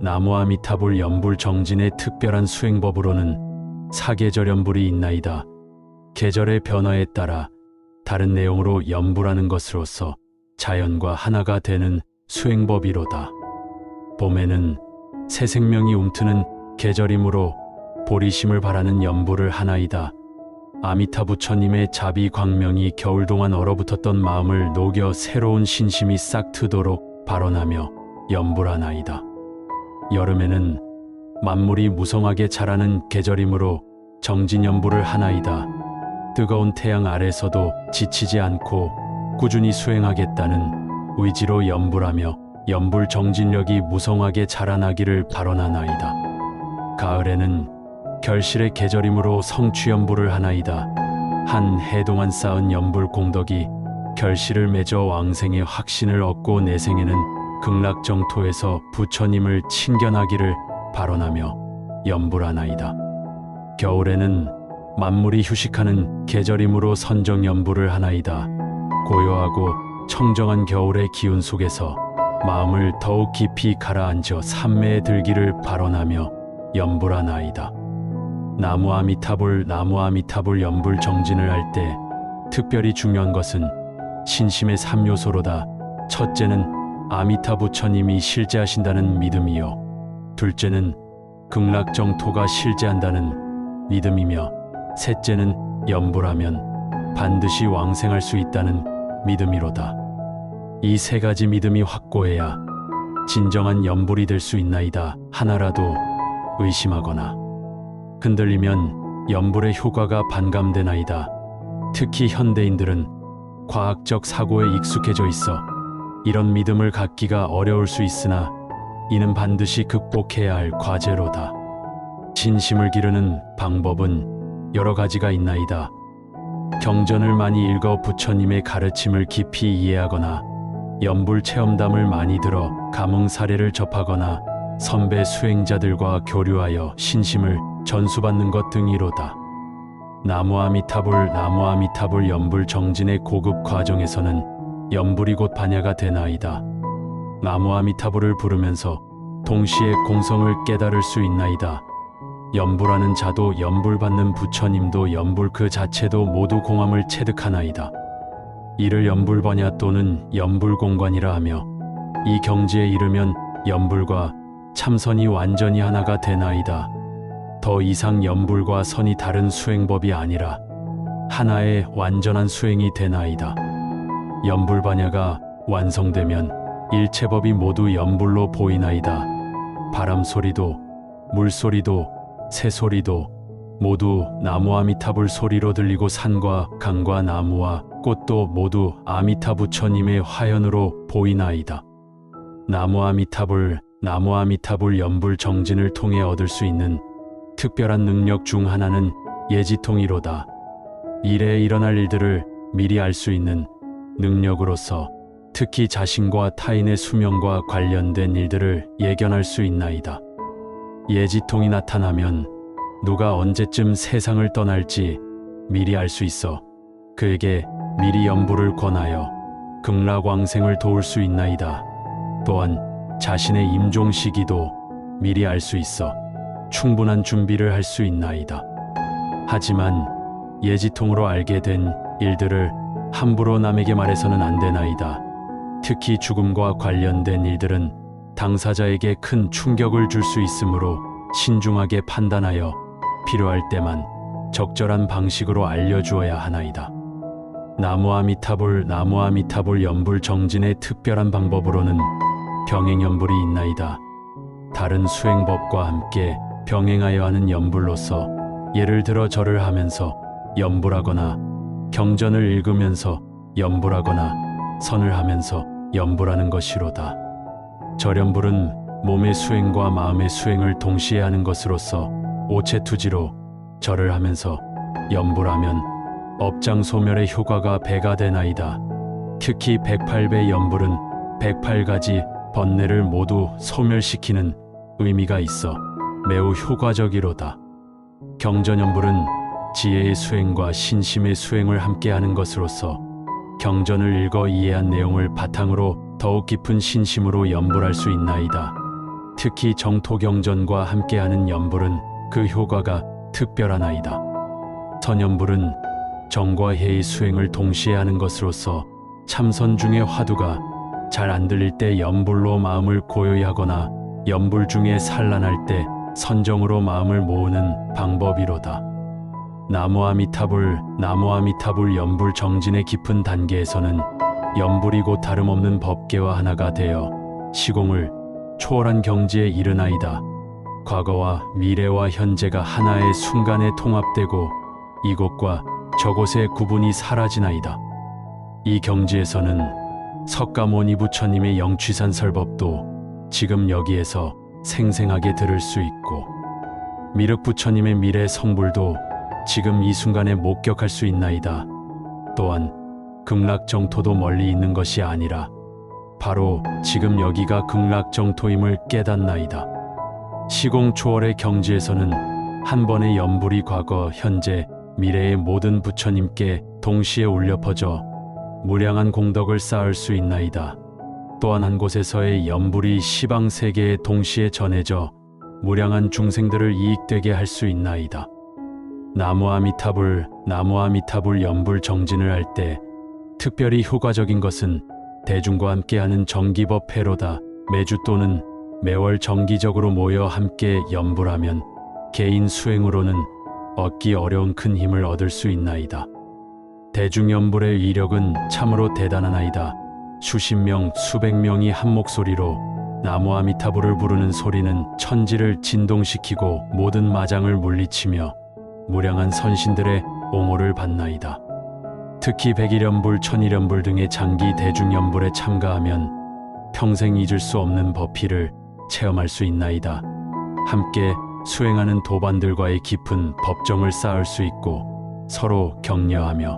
연불 정진의 특별한 수행법으로는 사계절연불이 있나이다. 계절의 변화에 따라 다른 내용으로 연불하는 것으로서 자연과 하나가 되는 수행법이로다. 봄에는 새 생명이 움트는 계절이므로 보리심을 바라는 연불을 하나이다. 아미타 부처님의 자비 광명이 겨울 동안 얼어붙었던 마음을 녹여 새로운 신심이 싹 트도록 발원하며 연불하나이다. 여름에는 만물이 무성하게 자라는 계절이므로 정진연불을 하나이다. 뜨거운 태양 아래서도 지치지 않고 꾸준히 수행하겠다는 의지로 연불하며 연불 정진력이 무성하게 자라나기를 발원하나이다. 가을에는 결실의 계절이므로 성취연불을 하나이다. 한 해 동안 쌓은 연불 공덕이 결실을 맺어 왕생의 확신을 얻고 내생에는 극락정토에서 부처님을 친견하기를 발원하며 연불하나이다. 겨울에는 만물이 휴식하는 계절이므로 선정연불을 하나이다. 고요하고 청정한 겨울의 기운 속에서 마음을 더욱 깊이 가라앉아 삼매에 들기를 발원하며 연불하나이다. 나무아미타불 연불 정진을 할 때 특별히 중요한 것은 신심의 3요소로다. 첫째는 아미타 부처님이 실제하신다는 믿음이요, 둘째는 극락정토가 실제한다는 믿음이며, 셋째는 연불하면 반드시 왕생할 수 있다는 믿음이로다. 이 세 가지 믿음이 확고해야 진정한 연불이 될 수 있나이다. 하나라도 의심하거나 흔들리면 연불의 효과가 반감되나이다. 특히 현대인들은 과학적 사고에 익숙해져 있어 이런 믿음을 갖기가 어려울 수 있으나 이는 반드시 극복해야 할 과제로다. 진심을 기르는 방법은 여러 가지가 있나이다. 경전을 많이 읽어 부처님의 가르침을 깊이 이해하거나 연불 체험담을 많이 들어 감흥 사례를 접하거나 선배 수행자들과 교류하여 신심을 전수받는 것 등이로다. 나무아미타불 연불 정진의 고급 과정에서는 연불이 곧 반야가 되나이다. 나무아미타불을 부르면서 동시에 공성을 깨달을 수 있나이다. 연불하는 자도 연불받는 부처님도 연불 그 자체도 모두 공함을 체득하나이다. 이를 연불번야 또는 연불공관이라 하며 이 경지에 이르면 연불과 참선이 완전히 하나가 되나이다. 더 이상 연불과 선이 다른 수행법이 아니라 하나의 완전한 수행이 되나이다. 연불반야가 완성되면 일체법이 모두 연불로 보이나이다. 바람 소리도 물소리도 새소리도 모두 나무 아미타불 소리로 들리고 산과 강과 나무와 꽃도 모두 아미타 부처님의 화연으로 보이나이다. 나무 아미타불 연불 정진을 통해 얻을 수 있는 특별한 능력 중 하나는 예지통이로다. 미래에 일어날 일들을 미리 알 수 있는 능력으로서 특히 자신과 타인의 수명과 관련된 일들을 예견할 수 있나이다. 예지통이 나타나면 누가 언제쯤 세상을 떠날지 미리 알 수 있어 그에게 미리 연불을 권하여 극락왕생을 도울 수 있나이다. 또한 자신의 임종 시기도 미리 알 수 있어 충분한 준비를 할 수 있나이다. 하지만 예지통으로 알게 된 일들을 함부로 남에게 말해서는 안 되나이다. 특히 죽음과 관련된 일들은 당사자에게 큰 충격을 줄 수 있으므로 신중하게 판단하여 필요할 때만 적절한 방식으로 알려주어야 하나이다. 나무 아미타불 연불 정진의 특별한 방법으로는 병행연불이 있나이다. 다른 수행법과 함께 병행하여 하는 연불로서 예를 들어 절을 하면서 연불하거나 경전을 읽으면서 연불하거나 선을 하면서 연불하는 것이로다. 절연불은 몸의 수행과 마음의 수행을 동시에 하는 것으로서 오체투지로 절을 하면서 연불하면 업장 소멸의 효과가 배가 되나이다. 특히 108배 연불은 108가지 번뇌를 모두 소멸시키는 의미가 있어 매우 효과적이로다. 경전연불은 지혜의 수행과 신심의 수행을 함께하는 것으로서 경전을 읽어 이해한 내용을 바탕으로 더욱 깊은 신심으로 연불할 수 있나이다. 특히 정토경전과 함께하는 연불은 그 효과가 특별하나이다. 선연불은 정과 해의 수행을 동시에 하는 것으로서 참선 중에 화두가 잘 안 들릴 때 연불로 마음을 고요히 하거나 연불 중에 산란할 때 선정으로 마음을 모으는 방법이로다. 나무 아미타불 연불 정진의 깊은 단계에서는 연불이 곧 다름없는 법계와 하나가 되어 시공을 초월한 경지에 이르나이다. 과거와 미래와 현재가 하나의 순간에 통합되고 이곳과 저곳의 구분이 사라지나이다. 이 경지에서는 석가모니 부처님의 영취산 설법도 지금 여기에서 생생하게 들을 수 있고 미륵 부처님의 미래 성불도 지금 이 순간에 목격할 수 있나이다. 또한 극락정토도 멀리 있는 것이 아니라 바로 지금 여기가 극락정토임을 깨닫나이다. 시공 초월의 경지에서는 한 번의 연불이 과거, 현재, 미래의 모든 부처님께 동시에 울려 퍼져 무량한 공덕을 쌓을 수 있나이다. 또한 한 곳에서의 연불이 시방세계에 동시에 전해져 무량한 중생들을 이익되게 할 수 있나이다. 나무 아미타불 연불 정진을 할 때 특별히 효과적인 것은 대중과 함께하는 정기법 회로다. 매주 또는 매월 정기적으로 모여 함께 연불하면 개인 수행으로는 얻기 어려운 큰 힘을 얻을 수 있나이다. 대중연불의 위력은 참으로 대단하나이다. 수십 명, 수백 명이 한 목소리로 나무 아미타불을 부르는 소리는 천지를 진동시키고 모든 마장을 물리치며 무량한 선신들의 옹호를 받나이다. 특히 백일연불, 천일연불 등의 장기 대중연불에 참가하면 평생 잊을 수 없는 법희를 체험할 수 있나이다. 함께 수행하는 도반들과의 깊은 법정을 쌓을 수 있고 서로 격려하며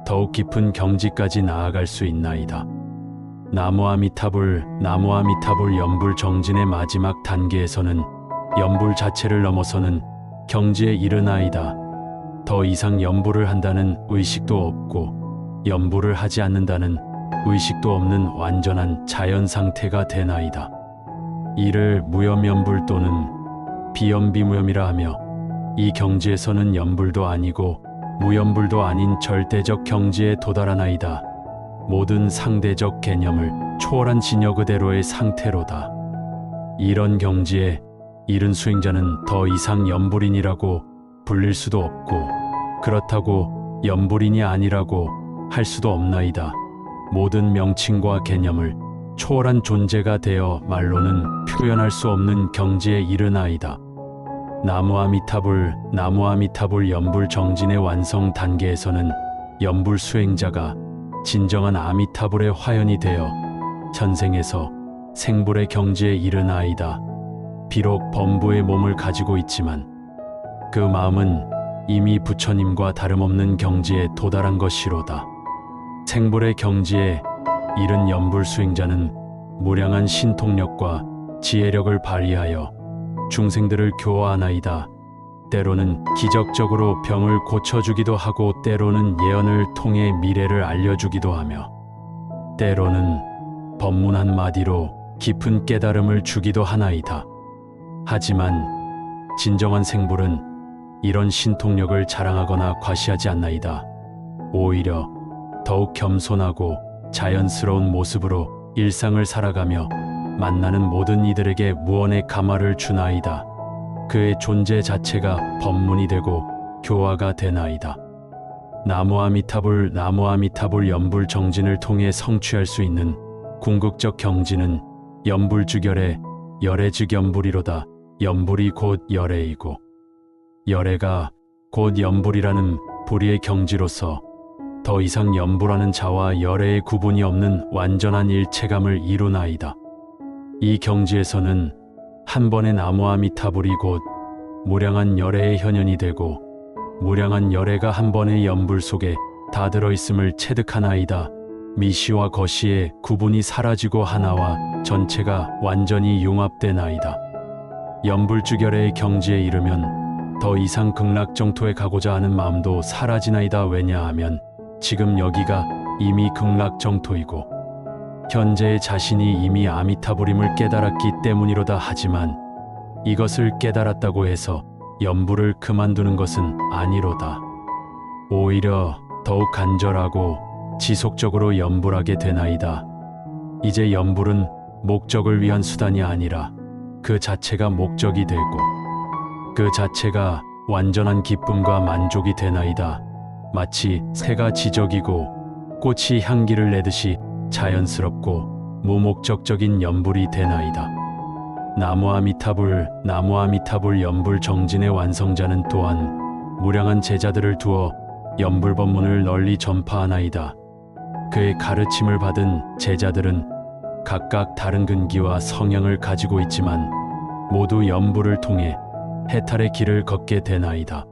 더욱 깊은 경지까지 나아갈 수 있나이다. 나무 아미타불 연불 정진의 마지막 단계에서는 연불 자체를 넘어서는 경지에 이르나이다. 더 이상 연불을 한다는 의식도 없고 연불을 하지 않는다는 의식도 없는 완전한 자연 상태가 되나이다. 이를 무염연불 또는 비연비무염이라 하며 이 경지에서는 연불도 아니고 무연불도 아닌 절대적 경지에 도달하나이다. 모든 상대적 개념을 초월한 진여 그대로의 상태로다. 이런 경지에 이른 수행자는 더 이상 연불인이라고 불릴 수도 없고 그렇다고 연불인이 아니라고 할 수도 없나이다. 모든 명칭과 개념을 초월한 존재가 되어 말로는 표현할 수 없는 경지에 이르나이다. 나무아미타불 연불 정진의 완성 단계에서는 연불 수행자가 진정한 아미타불의 화연이 되어 현생에서 생불의 경지에 이르나이다. 비록 범부의 몸을 가지고 있지만 그 마음은 이미 부처님과 다름없는 경지에 도달한 것이로다. 생불의 경지에 이른 연불 수행자는 무량한 신통력과 지혜력을 발휘하여 중생들을 교화하나이다. 때로는 기적적으로 병을 고쳐주기도 하고 때로는 예언을 통해 미래를 알려주기도 하며 때로는 법문 한마디로 깊은 깨달음을 주기도 하나이다. 하지만 진정한 생불은 이런 신통력을 자랑하거나 과시하지 않나이다. 오히려 더욱 겸손하고 자연스러운 모습으로 일상을 살아가며 만나는 모든 이들에게 무언의 감화를 주나이다. 그의 존재 자체가 법문이 되고 교화가 되나이다. 나무아미타불 연불 정진을 통해 성취할 수 있는 궁극적 경지는 연불주결의 열애즉 연불이로다. 연불이 곧 열애이고 열애가 곧 연불이라는 불의의 경지로서 더 이상 연불하는 자와 열애의 구분이 없는 완전한 일체감을 이루나이다. 이 경지에서는 한 번의 나무아미타불이 곧 무량한 열애의 현현이 되고 무량한 열애가 한 번의 연불 속에 다 들어있음을 체득하나이다. 미시와 거시의 구분이 사라지고 하나와 전체가 완전히 융합되나이다. 연불주결의 경지에 이르면 더 이상 극락정토에 가고자 하는 마음도 사라지나이다. 왜냐하면 지금 여기가 이미 극락정토이고 현재의 자신이 이미 아미타불임을 깨달았기 때문이로다. 하지만 이것을 깨달았다고 해서 연불을 그만두는 것은 아니로다. 오히려 더욱 간절하고 지속적으로 연불하게 되나이다. 이제 연불은 목적을 위한 수단이 아니라 그 자체가 목적이 되고 그 자체가 완전한 기쁨과 만족이 되나이다. 마치 새가 지적이고 꽃이 향기를 내듯이 자연스럽고 무목적적인 연불이 되나이다. 나무아미타불 연불 정진의 완성자는 또한 무량한 제자들을 두어 연불 법문을 널리 전파하나이다. 그의 가르침을 받은 제자들은 각각 다른 근기와 성향을 가지고 있지만 모두 연불을 통해 해탈의 길을 걷게 되나이다.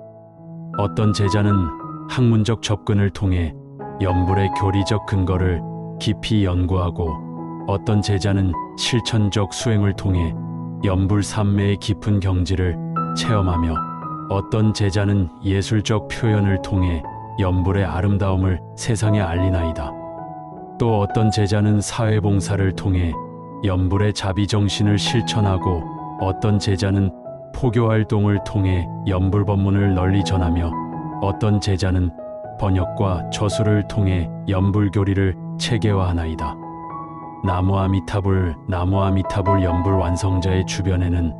어떤 제자는 학문적 접근을 통해 연불의 교리적 근거를 깊이 연구하고 어떤 제자는 실천적 수행을 통해 연불 삼매의 깊은 경지를 체험하며 어떤 제자는 예술적 표현을 통해 연불의 아름다움을 세상에 알리나이다. 또 어떤 제자는 사회봉사를 통해 연불의 자비정신을 실천하고 어떤 제자는 포교활동을 통해 연불 법문을 널리 전하며 어떤 제자는 번역과 저술을 통해 연불 교리를 체계화하나이다. 나무아미타불 연불 완성자의 주변에는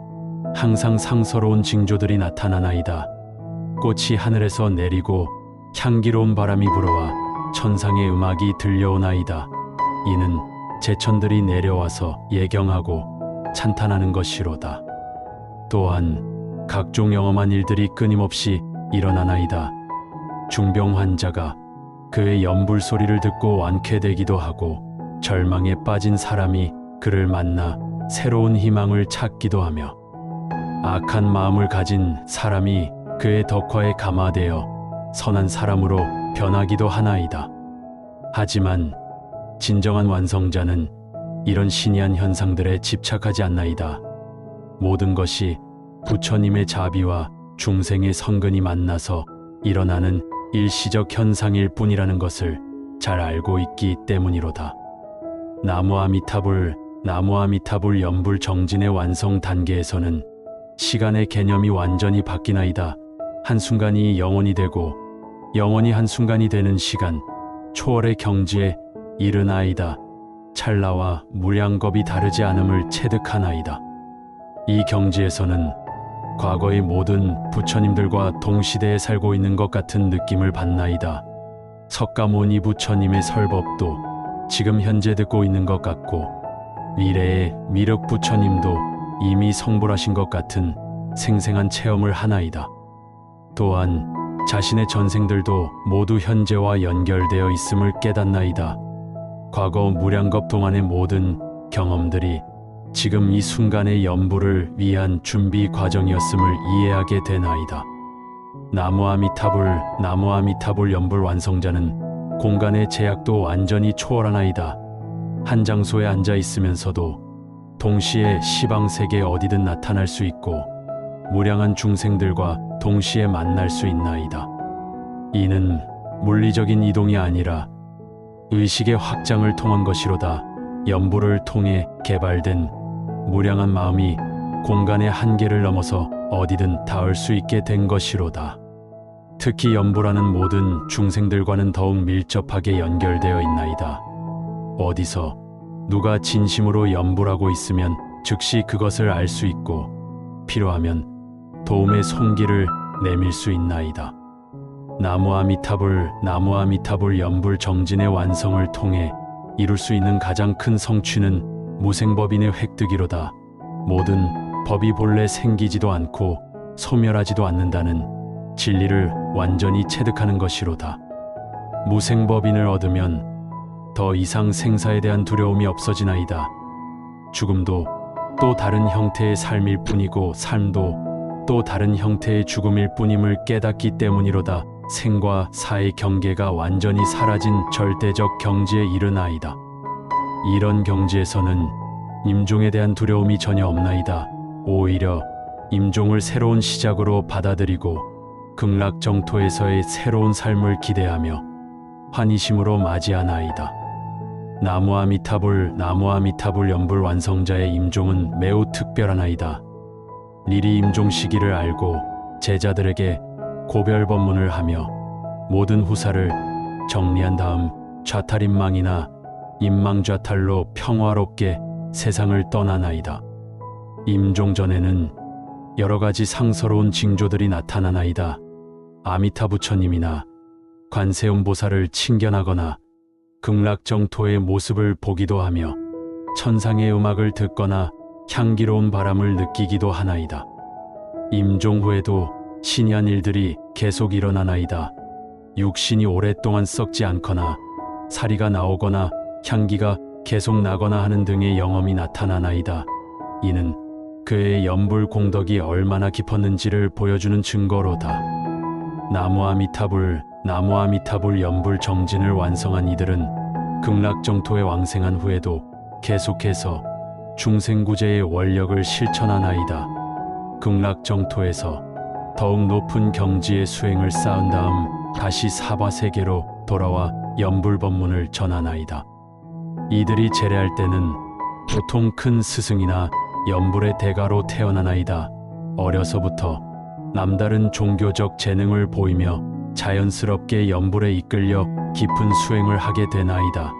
항상 상서로운 징조들이 나타나나이다. 꽃이 하늘에서 내리고 향기로운 바람이 불어와 천상의 음악이 들려오나이다. 이는 제천들이 내려와서 예경하고 찬탄하는 것이로다. 또한 각종 영험한 일들이 끊임없이 일어나나이다. 중병 환자가 그의 연불 소리를 듣고 완쾌되기도 하고 절망에 빠진 사람이 그를 만나 새로운 희망을 찾기도 하며 악한 마음을 가진 사람이 그의 덕화에 감화되어 선한 사람으로 변하기도 하나이다. 하지만 진정한 완성자는 이런 신이한 현상들에 집착하지 않나이다. 모든 것이 부처님의 자비와 중생의 성근이 만나서 일어나는 일시적 현상일 뿐이라는 것을 잘 알고 있기 때문이로다. 나무아미타불 연불 정진의 완성 단계에서는 시간의 개념이 완전히 바뀌나이다. 한순간이 영원이 되고 영원이 한순간이 되는 시간, 초월의 경지에 이르나이다. 찰나와 무량겁이 다르지 않음을 체득하나이다. 이 경지에서는 과거의 모든 부처님들과 동시대에 살고 있는 것 같은 느낌을 받나이다. 석가모니 부처님의 설법도 지금 현재 듣고 있는 것 같고, 미래의 미륵 부처님도 이미 성불하신 것 같은 생생한 체험을 하나이다. 또한 자신의 전생들도 모두 현재와 연결되어 있음을 깨닫나이다. 과거 무량겁 동안의 모든 경험들이 지금 이 순간의 연부를 위한 준비 과정이었음을 이해하게 되나이다. 나무아미타불, 나무아미타불 연불 완성자는 공간의 제약도 완전히 초월하나이다. 한 장소에 앉아 있으면서도 동시에 시방세계 어디든 나타날 수 있고 무량한 중생들과 동시에 만날 수 있나이다. 이는 물리적인 이동이 아니라 의식의 확장을 통한 것이로다. 연부를 통해 개발된 무량한 마음이 공간의 한계를 넘어서 어디든 닿을 수 있게 된 것이로다. 특히 연부라는 모든 중생들과는 더욱 밀접하게 연결되어 있나이다. 어디서 누가 진심으로 연부라고 있으면 즉시 그것을 알 수 있고 필요하면 도움의 손길을 내밀 수 있나이다. 나무아미타불, 나무아미타불 연불 정진의 완성을 통해 이룰 수 있는 가장 큰 성취는 무생법인의 획득이로다. 모든 법이 본래 생기지도 않고 소멸하지도 않는다는 진리를 완전히 체득하는 것이로다. 무생법인을 얻으면 더 이상 생사에 대한 두려움이 없어지나이다. 죽음도 또 다른 형태의 삶일 뿐이고 삶도 또 다른 형태의 죽음일 뿐임을 깨닫기 때문이로다. 생과 사의 경계가 완전히 사라진 절대적 경지에 이르나이다. 이런 경지에서는 임종에 대한 두려움이 전혀 없나이다. 오히려 임종을 새로운 시작으로 받아들이고 극락정토에서의 새로운 삶을 기대하며 환희심으로 맞이하나이다. 나무아미타불, 나무아미타불 연불 완성자의 임종은 매우 특별하나이다. 미리 임종 시기를 알고 제자들에게 고별법문을 하며 모든 후사를 정리한 다음 좌탈인망이나 인망좌탈로 평화롭게 세상을 떠나나이다. 임종 전에는 여러 가지 상서로운 징조들이 나타나나이다. 아미타 부처님이나 관세음보살을 친견하거나 극락정토의 모습을 보기도 하며 천상의 음악을 듣거나 향기로운 바람을 느끼기도 하나이다. 임종 후에도 신이한 일들이 계속 일어나나이다. 육신이 오랫동안 썩지 않거나 사리가 나오거나 향기가 계속 나거나 하는 등의 영험이 나타나나이다. 이는 그의 연불 공덕이 얼마나 깊었는지를 보여주는 증거로다. 나무아미타불, 나무아미타불 연불 정진을 완성한 이들은 극락정토에 왕생한 후에도 계속해서 중생구제의 원력을 실천하나이다. 극락정토에서 더욱 높은 경지의 수행을 쌓은 다음 다시 사바세계로 돌아와 연불법문을 전하나이다. 이들이 제례할 때는 보통 큰 스승이나 연불의 대가로 태어나나이다. 어려서부터 남다른 종교적 재능을 보이며 자연스럽게 연불에 이끌려 깊은 수행을 하게 되나이다.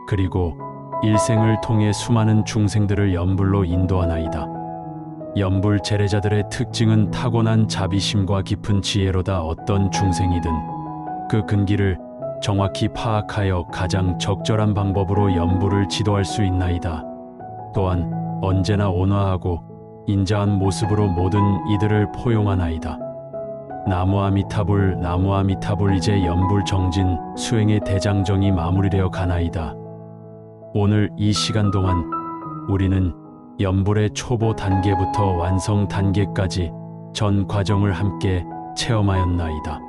그리고 일생을 통해 수많은 중생들을 연불로 인도하나이다. 연불 제례자들의 특징은 타고난 자비심과 깊은 지혜로다. 어떤 중생이든 그 근기를 정확히 파악하여 가장 적절한 방법으로 연불을 지도할 수 있나이다. 또한 언제나 온화하고 인자한 모습으로 모든 이들을 포용하나이다. 나무아미타불, 나무아미타불. 이제 연불 정진 수행의 대장정이 마무리되어 가나이다. 오늘 이 시간 동안 우리는 연불의 초보 단계부터 완성 단계까지 전 과정을 함께 체험하였나이다.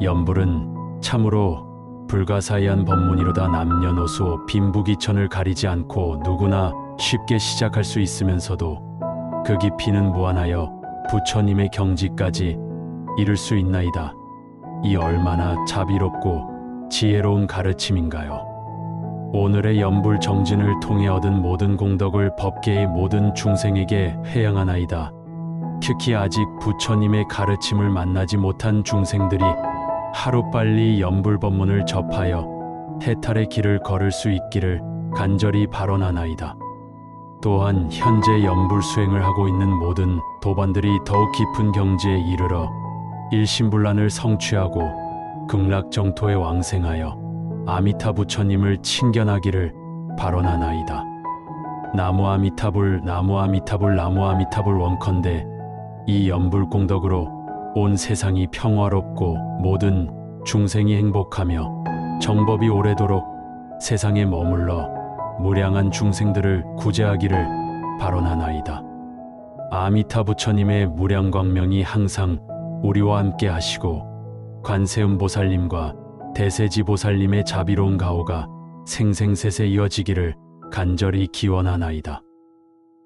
연불은 참으로 불가사의한 법문이로다. 남녀노소 빈부귀천을 가리지 않고 누구나 쉽게 시작할 수 있으면서도 그 깊이는 무한하여 부처님의 경지까지 이룰 수 있나이다. 이 얼마나 자비롭고 지혜로운 가르침인가요? 오늘의 연불 정진을 통해 얻은 모든 공덕을 법계의 모든 중생에게 회양하나이다. 특히 아직 부처님의 가르침을 만나지 못한 중생들이 하루빨리 연불법문을 접하여 해탈의 길을 걸을 수 있기를 간절히 발언하나이다. 또한 현재 연불 수행을 하고 있는 모든 도반들이 더욱 깊은 경지에 이르러 일심불란을 성취하고 극락정토에 왕생하여 아미타 부처님을 친견하기를 발언하나이다. 나무 아미타불, 나무 아미타불, 나무 아미타불. 원컨대 이 연불功德로 온 세상이 평화롭고 모든 중생이 행복하며 정법이 오래도록 세상에 머물러 무량한 중생들을 구제하기를 발언하나이다. 아미타 부처님의 무량 광명이 항상 우리와 함께 하시고 관세음 보살님과 대세지 보살님의 자비로운 가호가 생생세세 이어지기를 간절히 기원하나이다.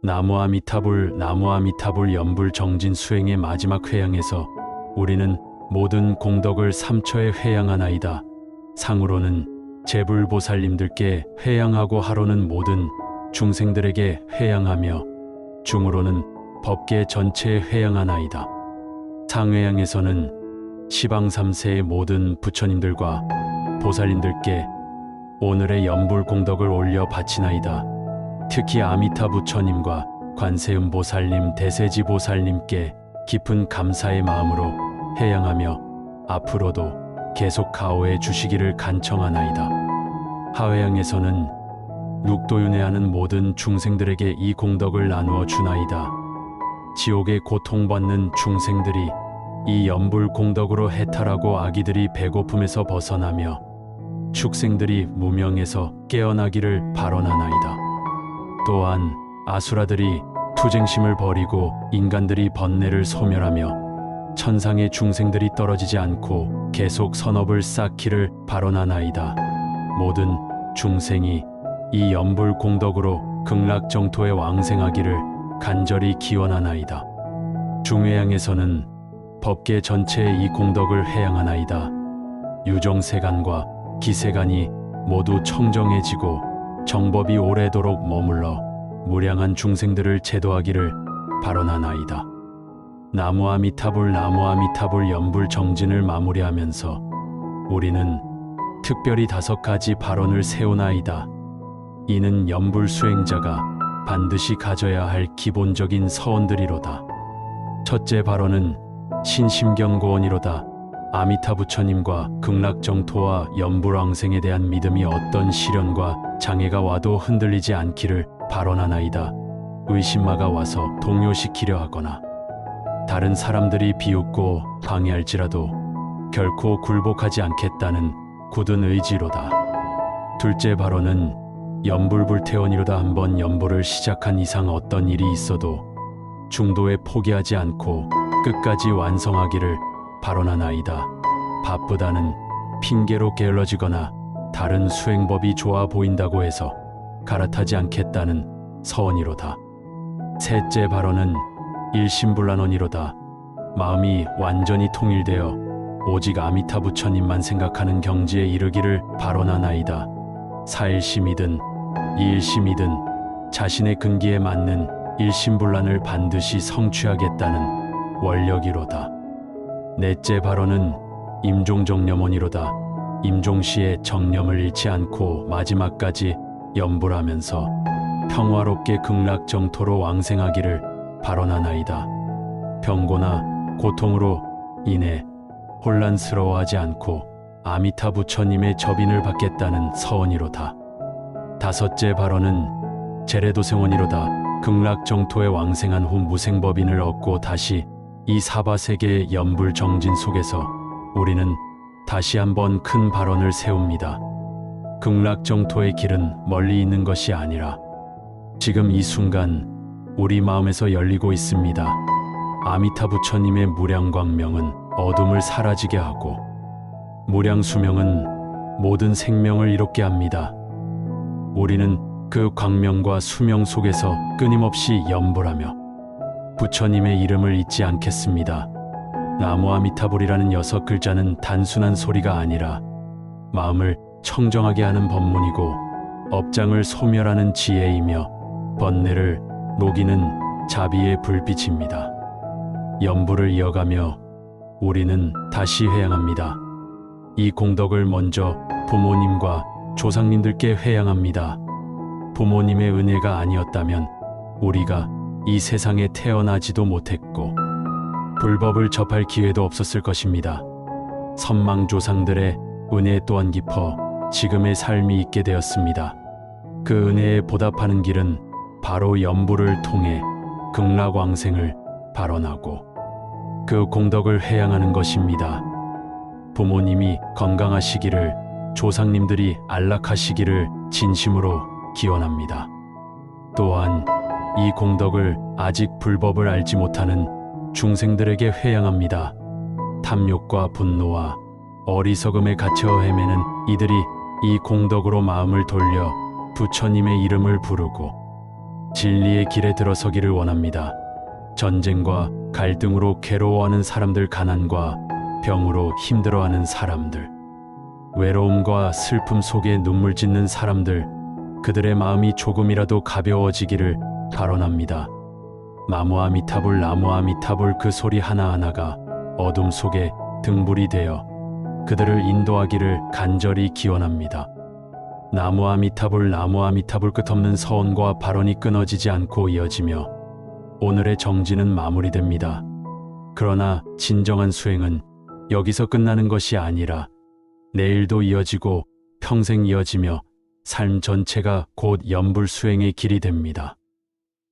나무 아미타불, 나무 아미타불. 연불 정진 수행의 마지막 회양에서 우리는 모든 공덕을 3초에 회양하나이다. 상으로는 제불보살님들께 회양하고 하로는 모든 중생들에게 회양하며 중으로는 법계 전체에 회양하나이다. 상회양에서는 시방 3세의 모든 부처님들과 보살님들께 오늘의 연불 공덕을 올려 바치나이다. 특히 아미타 부처님과 관세음 보살님, 대세지 보살님께 깊은 감사의 마음으로 회양하며 앞으로도 계속 가호해 주시기를 간청하나이다. 하회양에서는 육도윤회하는 모든 중생들에게 이 공덕을 나누어 주나이다. 지옥에 고통받는 중생들이 이 연불 공덕으로 해탈하고 아기들이 배고픔에서 벗어나며 축생들이 무명에서 깨어나기를 발언하나이다. 또한 아수라들이 투쟁심을 버리고 인간들이 번뇌를 소멸하며 천상의 중생들이 떨어지지 않고 계속 선업을 쌓기를 발언하나이다. 모든 중생이 이 연불 공덕으로 극락정토에 왕생하기를 간절히 기원하나이다. 중회양에서는 법계 전체에 이 공덕을 회양하나이다. 유정세간과 기세간이 모두 청정해지고 정법이 오래도록 머물러 무량한 중생들을 제도하기를 발언하나이다. 나무 아미타불, 나무 아미타불. 연불 정진을 마무리하면서 우리는 특별히 5가지 발언을 세우나이다. 이는 연불 수행자가 반드시 가져야 할 기본적인 서원들이로다. 첫째 발언은 신심경고원이로다. 아미타 부처님과 극락정토와 연불왕생에 대한 믿음이 어떤 시련과 장애가 와도 흔들리지 않기를 발언하나이다. 의심마가 와서 동요시키려 하거나 다른 사람들이 비웃고 방해할지라도 결코 굴복하지 않겠다는 굳은 의지로다. 둘째 발언은 연불불태원이로다. 한번 연불을 시작한 이상 어떤 일이 있어도 중도에 포기하지 않고 끝까지 완성하기를 발언하나이다. 바쁘다는 핑계로 게을러지거나 다른 수행법이 좋아 보인다고 해서 갈아타지 않겠다는 서원이로다. 셋째 발언은 일심불란원이로다. 마음이 완전히 통일되어 오직 아미타 부처님만 생각하는 경지에 이르기를 발언하나이다. 사일심이든 이일심이든 자신의 근기에 맞는 일심불란을 반드시 성취하겠다는 원력이로다. 넷째 발언은 임종정념원이로다. 임종시의 정념을 잃지 않고 마지막까지 연불하면서 평화롭게 극락정토로 왕생하기를 발언하나이다. 병고나 고통으로 인해 혼란스러워하지 않고 아미타 부처님의 접인을 받겠다는 서원이로다. 다섯째 발언은 제레도생원이로다. 극락정토에 왕생한 후 무생법인을 얻고 다시 이 사바세계의 연불 정진 속에서 우리는 다시 한번 큰 발언을 세웁니다. 극락정토의 길은 멀리 있는 것이 아니라 지금 이 순간 우리 마음에서 열리고 있습니다. 아미타 부처님의 무량광명은 어둠을 사라지게 하고 무량수명은 모든 생명을 이롭게 합니다. 우리는 그 광명과 수명 속에서 끊임없이 연불하며 부처님의 이름을 잊지 않겠습니다. 나무 아미타불이라는 6글자는 단순한 소리가 아니라 마음을 청정하게 하는 법문이고 업장을 소멸하는 지혜이며 번뇌를 녹이는 자비의 불빛입니다. 연불을 이어가며 우리는 다시 회양합니다. 이 공덕을 먼저 부모님과 조상님들께 회양합니다. 부모님의 은혜가 아니었다면 우리가 이 세상에 태어나지도 못했고 불법을 접할 기회도 없었을 것입니다. 선망조상들의 은혜 또한 깊어 지금의 삶이 있게 되었습니다. 그 은혜에 보답하는 길은 바로 연불을 통해 극락왕생을 발언하고 그 공덕을 회양하는 것입니다. 부모님이 건강하시기를, 조상님들이 안락하시기를 진심으로 기원합니다. 또한 이 공덕을 아직 불법을 알지 못하는 중생들에게 회양합니다. 탐욕과 분노와 어리석음에 갇혀 헤매는 이들이 이 공덕으로 마음을 돌려 부처님의 이름을 부르고 진리의 길에 들어서기를 원합니다. 전쟁과 갈등으로 괴로워하는 사람들, 가난과 병으로 힘들어하는 사람들, 외로움과 슬픔 속에 눈물 짓는 사람들, 그들의 마음이 조금이라도 가벼워지기를 발언합니다. 나무아미타불, 나무아미타불, 그 소리 하나하나가 어둠 속에 등불이 되어 그들을 인도하기를 간절히 기원합니다. 나무아미타불, 나무아미타불, 끝없는 서원과 발언이 끊어지지 않고 이어지며 오늘의 정진은 마무리됩니다. 그러나 진정한 수행은 여기서 끝나는 것이 아니라 내일도 이어지고 평생 이어지며 삶 전체가 곧 연불 수행의 길이 됩니다.